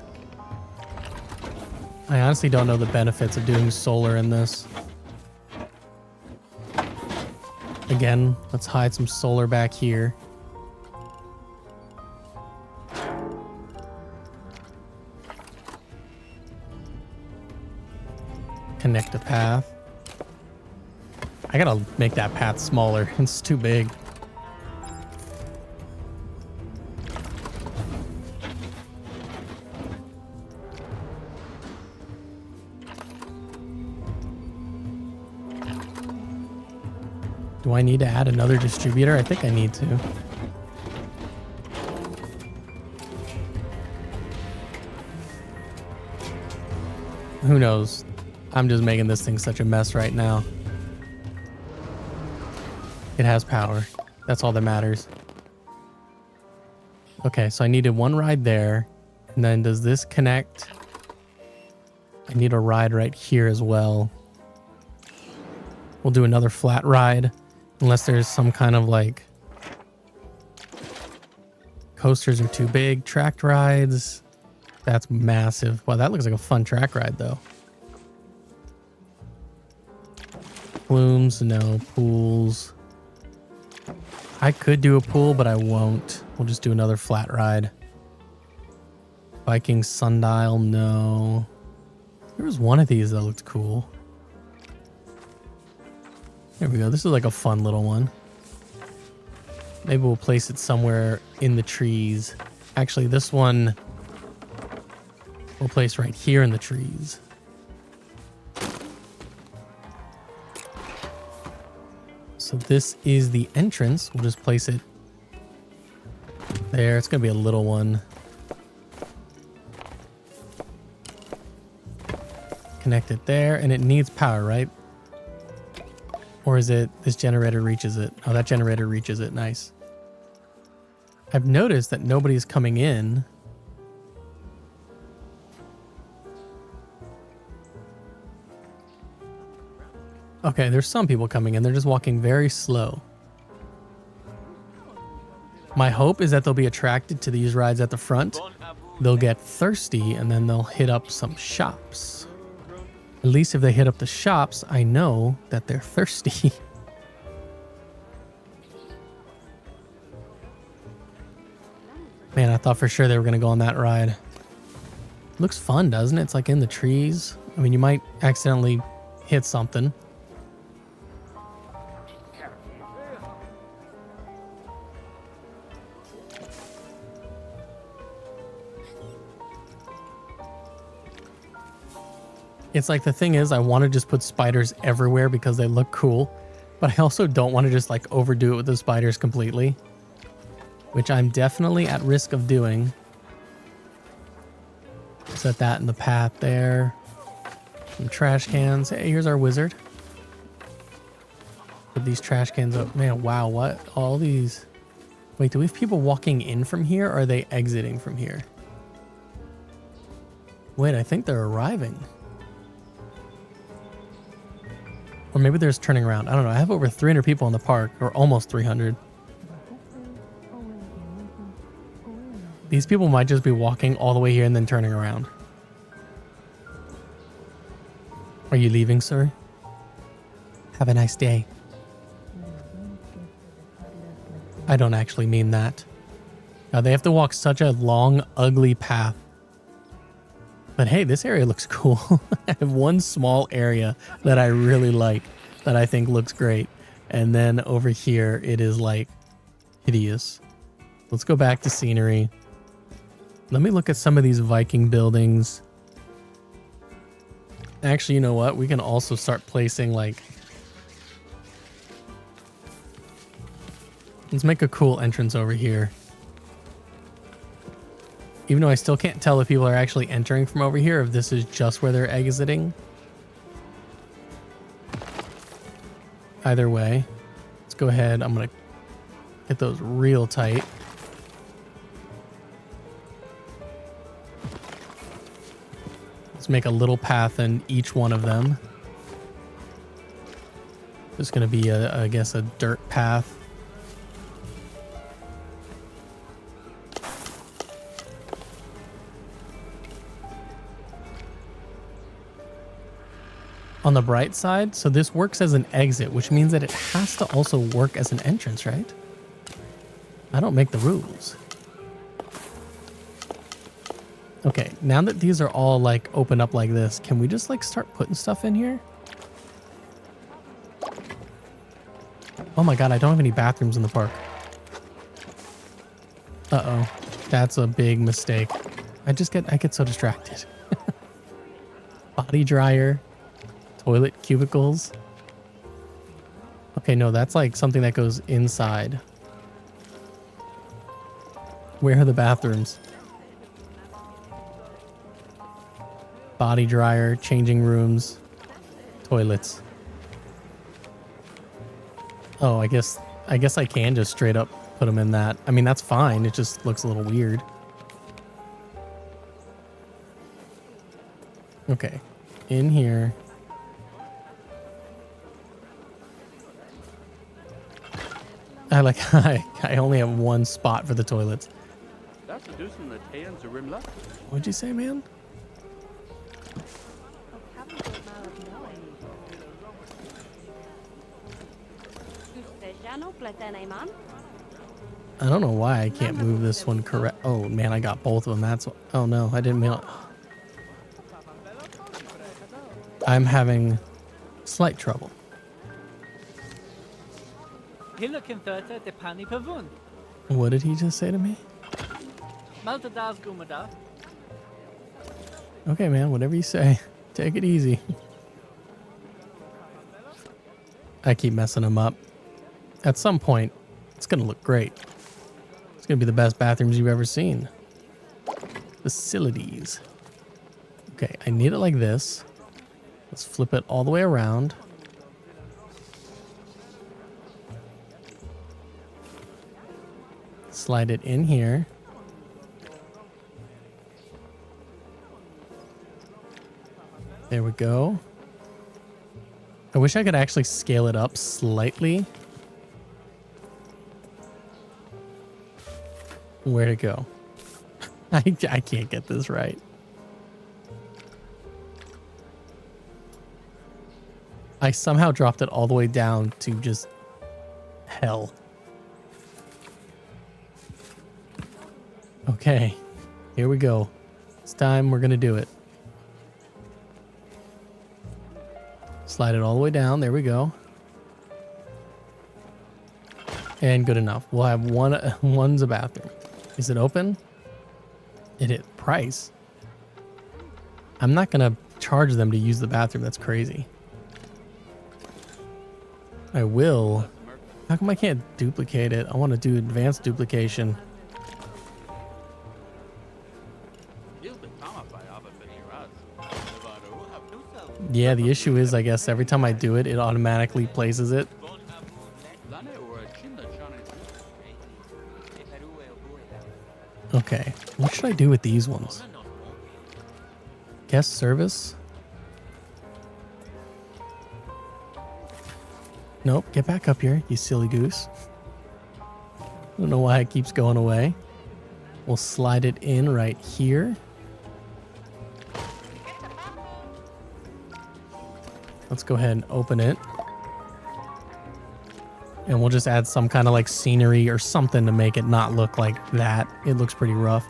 I honestly don't know the benefits of doing solar in this. Again, let's hide some solar back here. Connect a path. I gotta make that path smaller. It's too big. Do I need to add another distributor? I think I need to. Who knows? I'm just making this thing such a mess right now. It has power. That's all that matters. Okay, so I needed one ride there. And then does this connect? I need a ride right here as well. We'll do another flat ride. Unless there's some kind of like... Coasters are too big. Tracked rides. That's massive. Wow, that looks like a fun track ride though. Plumes, no. Pools. I could do a pool, but I won't. We'll just do another flat ride. Viking sundial, no. There was one of these that looked cool. There we go. This is like a fun little one. Maybe we'll place it somewhere in the trees. Actually, this one we'll place right here in the trees. So this is the entrance. We'll just place it there. It's going to be a little one. Connect it there, and it needs power, right? Or is it this generator reaches it? Oh, that generator reaches it. Nice. I've noticed that nobody's coming in. Okay, there's some people coming in. They're just walking very slow. My hope is that they'll be attracted to these rides at the front. They'll get thirsty and then they'll hit up some shops. At least if they hit up the shops, I know that they're thirsty. Man, I thought for sure they were going to go on that ride. Looks fun, doesn't it? It's like in the trees. I mean, you might accidentally hit something. It's like the thing is, I want to just put spiders everywhere because they look cool, but I also don't want to just like overdo it with the spiders completely, which I'm definitely at risk of doing. Set that in the path there. Some trash cans. Hey, here's our wizard. Put these trash cans up. Man, wow, what? All these... Wait, do we have people walking in from here, or are they exiting from here? Wait, I think they're arriving. Or maybe they're just turning around. I don't know. I have over 300 people in the park, or almost 300. These people might just be walking all the way here and then turning around. Are you leaving, sir? Have a nice day. I don't actually mean that. Now they have to walk such a long, ugly path. But hey, this area looks cool. I have one small area that I really like, that I think looks great. And then over here, it is like hideous. Let's go back to scenery. Let me look at some of these Viking buildings. Actually, you know what? We can also start placing like... Let's make a cool entrance over here. Even though I still can't tell if people are actually entering from over here, if this is just where they're exiting. Either way, let's go ahead. I'm going to get those real tight. Let's make a little path in each one of them. There's going to be, I guess, a dirt path. On the bright side, so this works as an exit, which means that it has to also work as an entrance, right? I don't make the rules. Okay, now that these are all like open up like this, can we just like start putting stuff in here? Oh my god, I don't have any bathrooms in the park. Uh-oh, that's a big mistake. I get so distracted. Body dryer. Toilet cubicles. Okay, no, that's like something that goes inside. Where are the bathrooms? Body dryer, changing rooms, toilets. Oh, I guess I can just straight up put them in that. I mean, that's fine. It just looks a little weird. Okay, in here. I only have one spot for the toilets. What'd you say, man? I don't know why I can't move this one correct. Oh man, I got both of them. That's what, oh no, I didn't mean. I'm having slight trouble. What did he just say to me? Okay, man, whatever you say. Take it easy. I keep messing them up. At some point, it's going to look great. It's going to be the best bathrooms you've ever seen. Facilities. Okay, I need it like this. Let's flip it all the way around. Slide it in here. There we go. I wish I could actually scale it up slightly. Where'd it go? I can't get this right. I somehow dropped it all the way down to just hell. Okay, here we go. It's time, we're gonna do it. Slide it all the way down, there we go. And good enough. We'll have one's a bathroom. Is it open? It hit price. I'm not gonna charge them to use the bathroom, that's crazy. I will. How come I can't duplicate it? I want to do advanced duplication. Yeah, the issue is, I guess, every time I do it, it automatically places it. Okay, what should I do with these ones? Guest service? Nope, get back up here, you silly goose. I don't know why it keeps going away. We'll slide it in right here. Let's go ahead and open it. And we'll just add some kind of like scenery or something to make it not look like that. It looks pretty rough.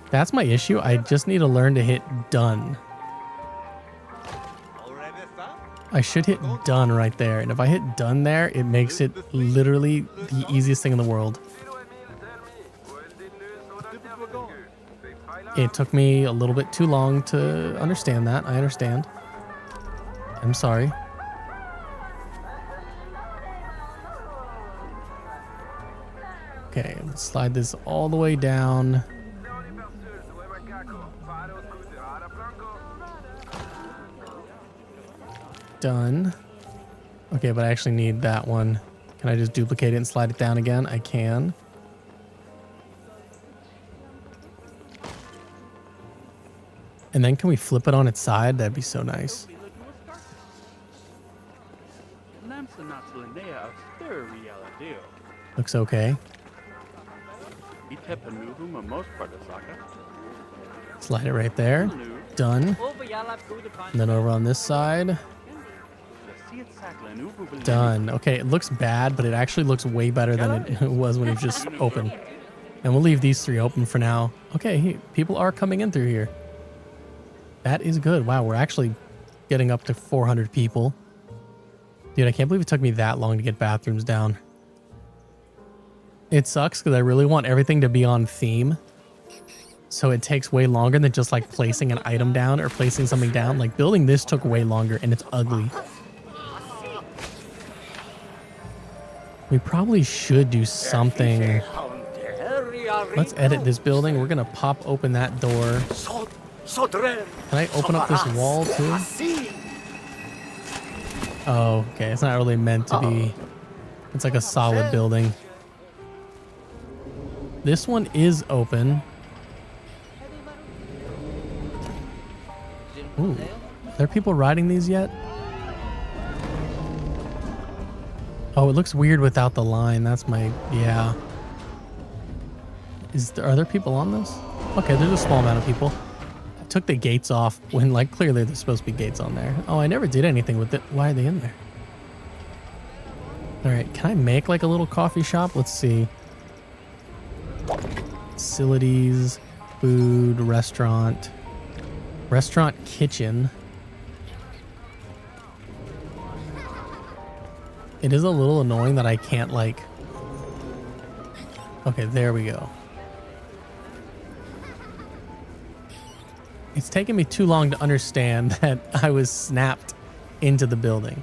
That's my issue. I just need to learn to hit done. I should hit done right there. And if I hit done there, it makes it literally the easiest thing in the world. It took me a little bit too long to understand that. I understand. I'm sorry. Okay, let's slide this all the way down. Done. Okay, but I actually need that one. Can I just duplicate it and slide it down again? I can. And then can we flip it on its side? That'd be so nice. Looks okay. Slide it right there. Done. And then over on this side. Done. Okay, it looks bad, but it actually looks way better than it was when it was just open. And we'll leave these 3 open for now. Okay, people are coming in through here. That is good. Wow, we're actually getting up to 400 people. Dude, I can't believe it took me that long to get bathrooms down. It sucks because I really want everything to be on theme. So it takes way longer than just like placing an item down or placing something down. Like building this took way longer and it's ugly. We probably should do something. Let's edit this building. We're going to pop open that door. Can I open up this wall too? Oh, okay. It's not really meant to be. It's like a solid building. This one is open. Ooh. Are there people riding these yet? Oh, it looks weird without the line. That's my... Yeah. Are there people on this? Okay, there's a small amount of people. I took the gates off when, like, clearly there's supposed to be gates on there. Oh, I never did anything with it. Why are they in there? All right, can I make, like, a little coffee shop? Let's see. Facilities, food, restaurant. Restaurant kitchen. It is a little annoying that I can't like... Okay, there we go. It's taken me too long to understand that I was snapped into the building.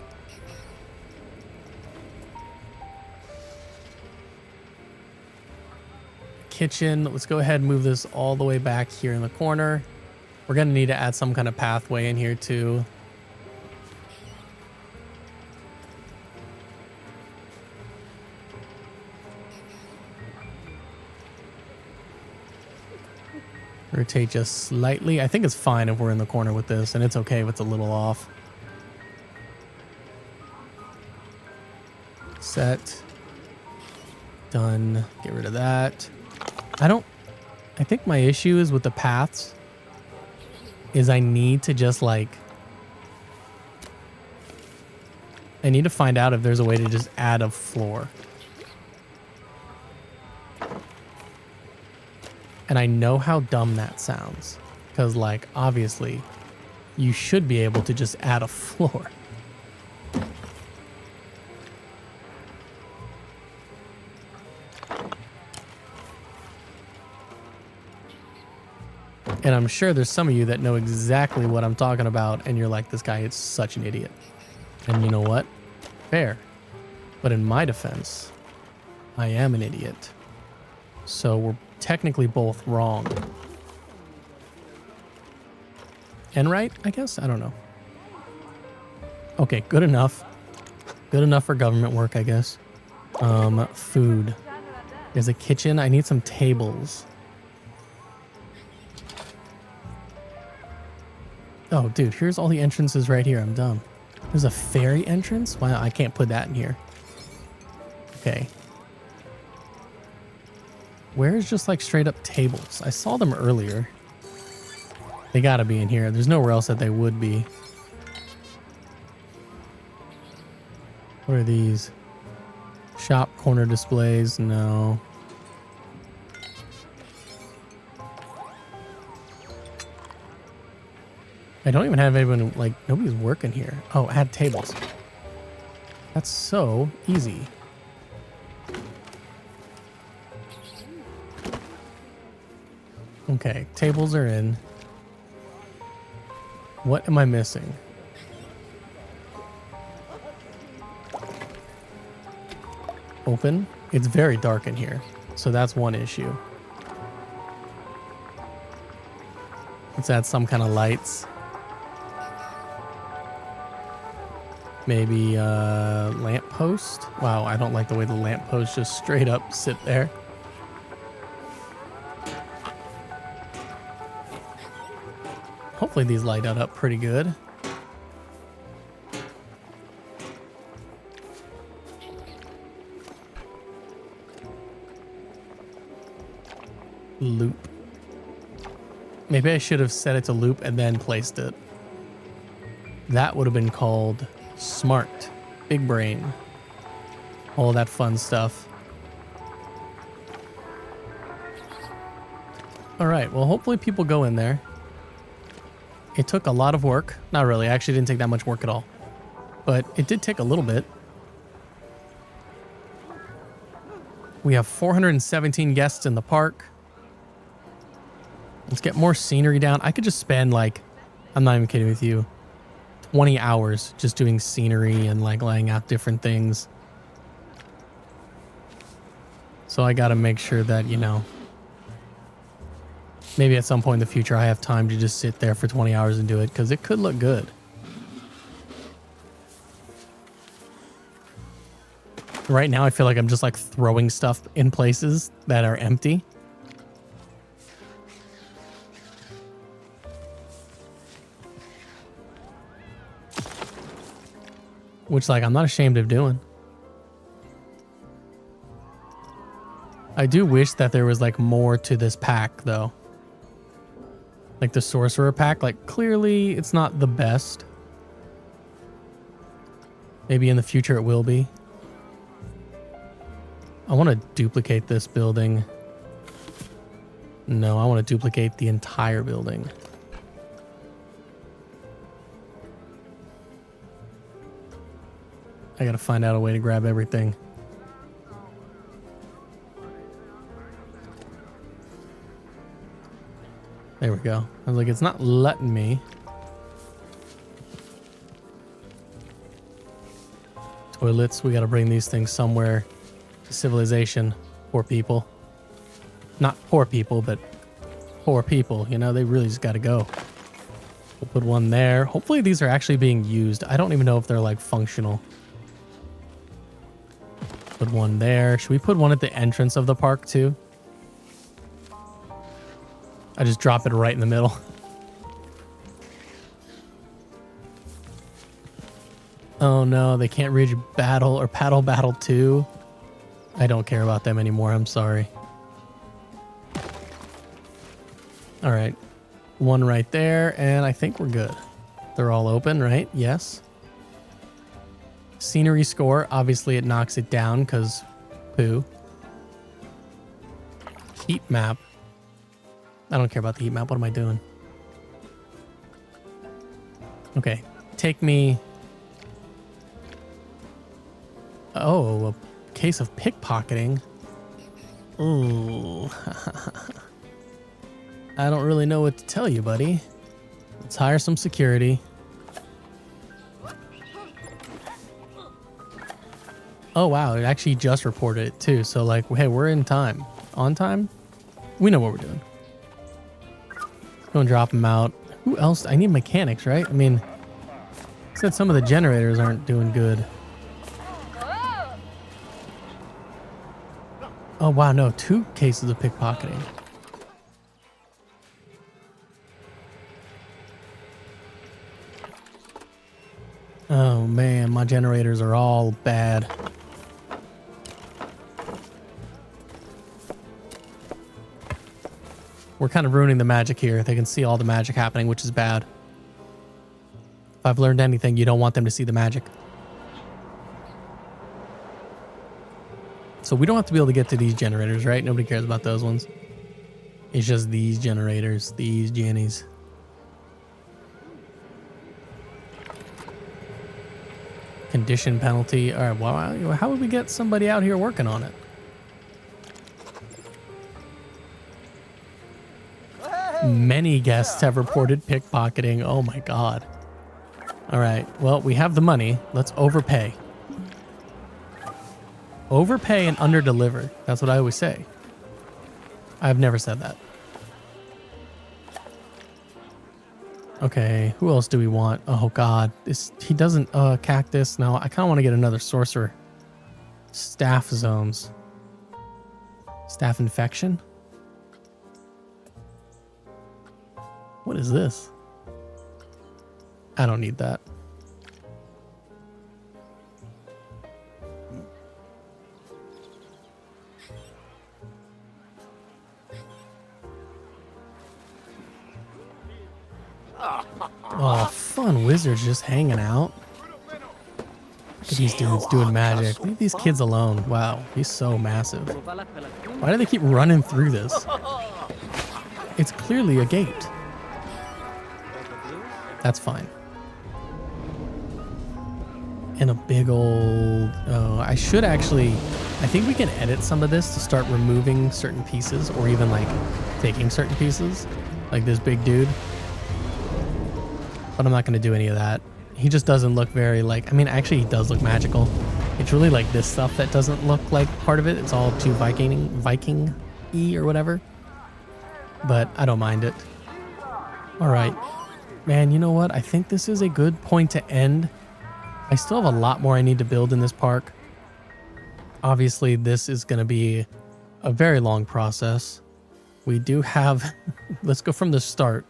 Kitchen. Let's go ahead and move this all the way back here in the corner. We're going to need to add some kind of pathway in here too. Rotate just slightly. I think it's fine if we're in the corner with this, and it's okay if it's a little off. Set. Done. Get rid of that. I think my issue is with the paths is I need to just like... I need to find out if there's a way to just add a floor. And I know how dumb that sounds. Because, like, obviously, you should be able to just add a floor. And I'm sure there's some of you that know exactly what I'm talking about. And you're like, this guy is such an idiot. And you know what? Fair. But in my defense, I am an idiot. So we're technically both wrong. Enright, I guess? I don't know. Okay, good enough. Good enough for government work, I guess. Food. There's a kitchen. I need some tables. Oh, dude, here's all the entrances right here. I'm dumb. There's a ferry entrance? Wow, I can't put that in here. Okay. Where's just like straight up tables? I saw them earlier. They gotta be in here. There's nowhere else that they would be. What are these? Shop corner displays? No. I don't even have anyone, like, nobody's working here. Oh, add tables. That's so easy. Okay, tables are in. What am I missing? Open. It's very dark in here, so that's one issue. Let's add some kind of lights. Maybe lamppost. Wow, I don't like the way the lampposts just straight up sit there. Hopefully these light up pretty good. Loop. Maybe I should have set it to loop and then placed it. That would have been called smart. Big brain. All that fun stuff. All right, well, hopefully people go in there. It took a lot of work. Not really, actually didn't take that much work at all. But it did take a little bit. We have 417 guests in the park. Let's get more scenery down. I could just spend like, I'm not even kidding with you, 20 hours just doing scenery and like laying out different things. So I got to make sure that, you know, maybe at some point in the future I have time to just sit there for 20 hours and do it, because it could look good. Right now I feel like I'm just like throwing stuff in places that are empty. Which, like, I'm not ashamed of doing. I do wish that there was, like, more to this pack, though. Like, the Sorcerer pack, like, clearly it's not the best. Maybe in the future it will be. I want to duplicate this building. No, I want to duplicate the entire building. I gotta find out a way to grab everything. There we go. I was like, it's not letting me. Toilets, we gotta bring these things somewhere. Civilization. Poor people. Not poor people, but poor people. You know, they really just gotta go. We'll put one there. Hopefully these are actually being used. I don't even know if they're like functional. Put one there. Should we put one at the entrance of the park too? I just drop it right in the middle. Oh no, they can't reach battle or paddle battle 2. I don't care about them anymore. I'm sorry. All right. One right there, and I think we're good. They're all open, right? Yes. Scenery score, obviously it knocks it down because poo. Heat map. I don't care about the heat map. What am I doing? Okay. Take me. Oh, a case of pickpocketing. Ooh. I don't really know what to tell you, buddy. Let's hire some security. Oh, wow. It actually just reported it, too. So, like, hey, we're in time. On time? We know what we're doing. Let's go and drop them out. Who who else? I need mechanics, right? I mean, said some of the generators aren't doing good. Oh, wow, no. 2 cases of pickpocketing. Oh, man, my generators are all bad. We're kind of ruining the magic here. They can see all the magic happening, which is bad. If I've learned anything, you don't want them to see the magic. So we don't have to be able to get to these generators, right? Nobody cares about those ones. It's just these generators, these jennies. Condition penalty. All right, well, how would we get somebody out here working on it? Many guests have reported pickpocketing. Oh my God. All right, well, we have the money. Let's overpay. Overpay and underdeliver. That's what I always say. I've never said that. Okay, who else do we want? Oh God, he doesn't, cactus. No, I kind of want to get another sorcerer. Staff zones. Staff infection? What is this? I don't need that. Oh, fun wizards just hanging out. Look at these dudes doing magic. Leave these kids alone. Wow, he's so massive. Why do they keep running through this? It's clearly a gate. That's fine. And a big old... Oh, I should actually... I think we can edit some of this to start removing certain pieces or even like taking certain pieces. Like this big dude. But I'm not going to do any of that. He just doesn't look very like... I mean, actually he does look magical. It's really like this stuff that doesn't look like part of it. It's all too Viking-y or whatever. But I don't mind it. All right. Man, you know what? I think this is a good point to end. I still have a lot more I need to build in this park. Obviously, this is going to be a very long process. We do have... Let's go from the start.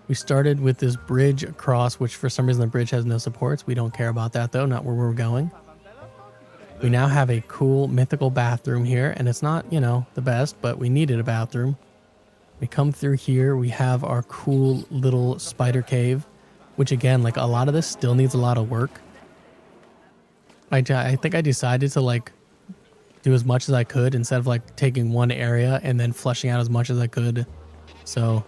We started with this bridge across, which for some reason the bridge has no supports. We don't care about that though, not where we're going. We now have a cool mythical bathroom here, and it's not, you know, the best, but we needed a bathroom. We come through here, we have our cool little spider cave, which again, like a lot of this still needs a lot of work. I think I decided to like do as much as I could instead of like taking one area and then fleshing out as much as I could. So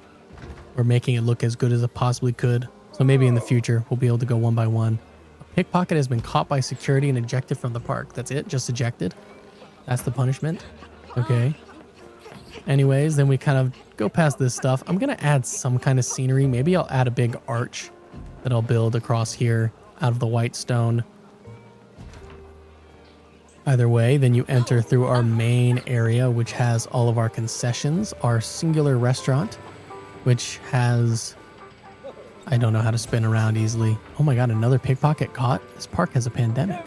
we're making it look as good as it possibly could. So maybe in the future, we'll be able to go one by one. A pickpocket has been caught by security and ejected from the park. That's it? Just ejected? That's the punishment? Okay. Anyways, then we kind of go past this stuff. I'm going to add some kind of scenery. Maybe I'll add a big arch that I'll build across here out of the white stone. Either way, then you enter through our main area, which has all of our concessions, our singular restaurant, which has... I don't know how to spin around easily. Oh my god, another pickpocket caught? This park has a pandemic.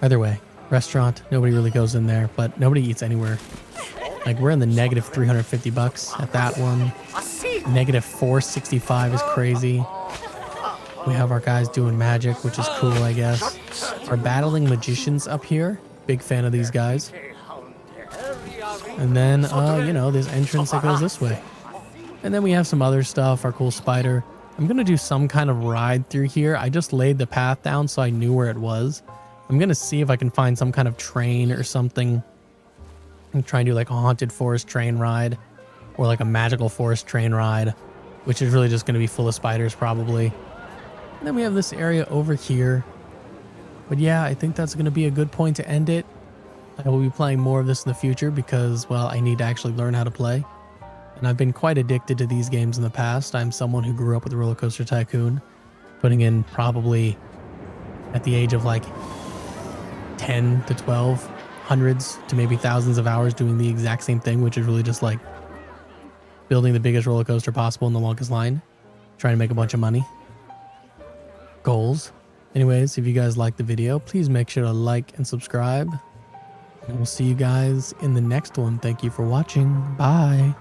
Either way, restaurant, nobody really goes in there, but nobody eats anywhere. Like, we're in the negative 350 bucks at that one. Negative 465 is crazy. We have our guys doing magic, which is cool, I guess. Our battling magicians up here. Big fan of these guys. And then, you know, this entrance that goes this way. And then we have some other stuff, our cool spider. I'm going to do some kind of ride through here. I just laid the path down so I knew where it was. I'm going to see if I can find some kind of train or something. I'm trying to do like a haunted forest train ride or like a magical forest train ride, which is really just going to be full of spiders probably. And then we have this area over here. But yeah, I think that's going to be a good point to end it. I will be playing more of this in the future because, well, I need to actually learn how to play. And I've been quite addicted to these games in the past. I'm someone who grew up with Roller Coaster Tycoon, putting in probably at the age of like 10 to 12, hundreds to maybe thousands of hours doing the exact same thing, which is really just like building the biggest roller coaster possible in the longest line. trying to make a bunch of money. Goals. Anyways, if you guys like the video, please make sure to like and subscribe. And we'll see you guys in the next one. Thank you for watching. Bye.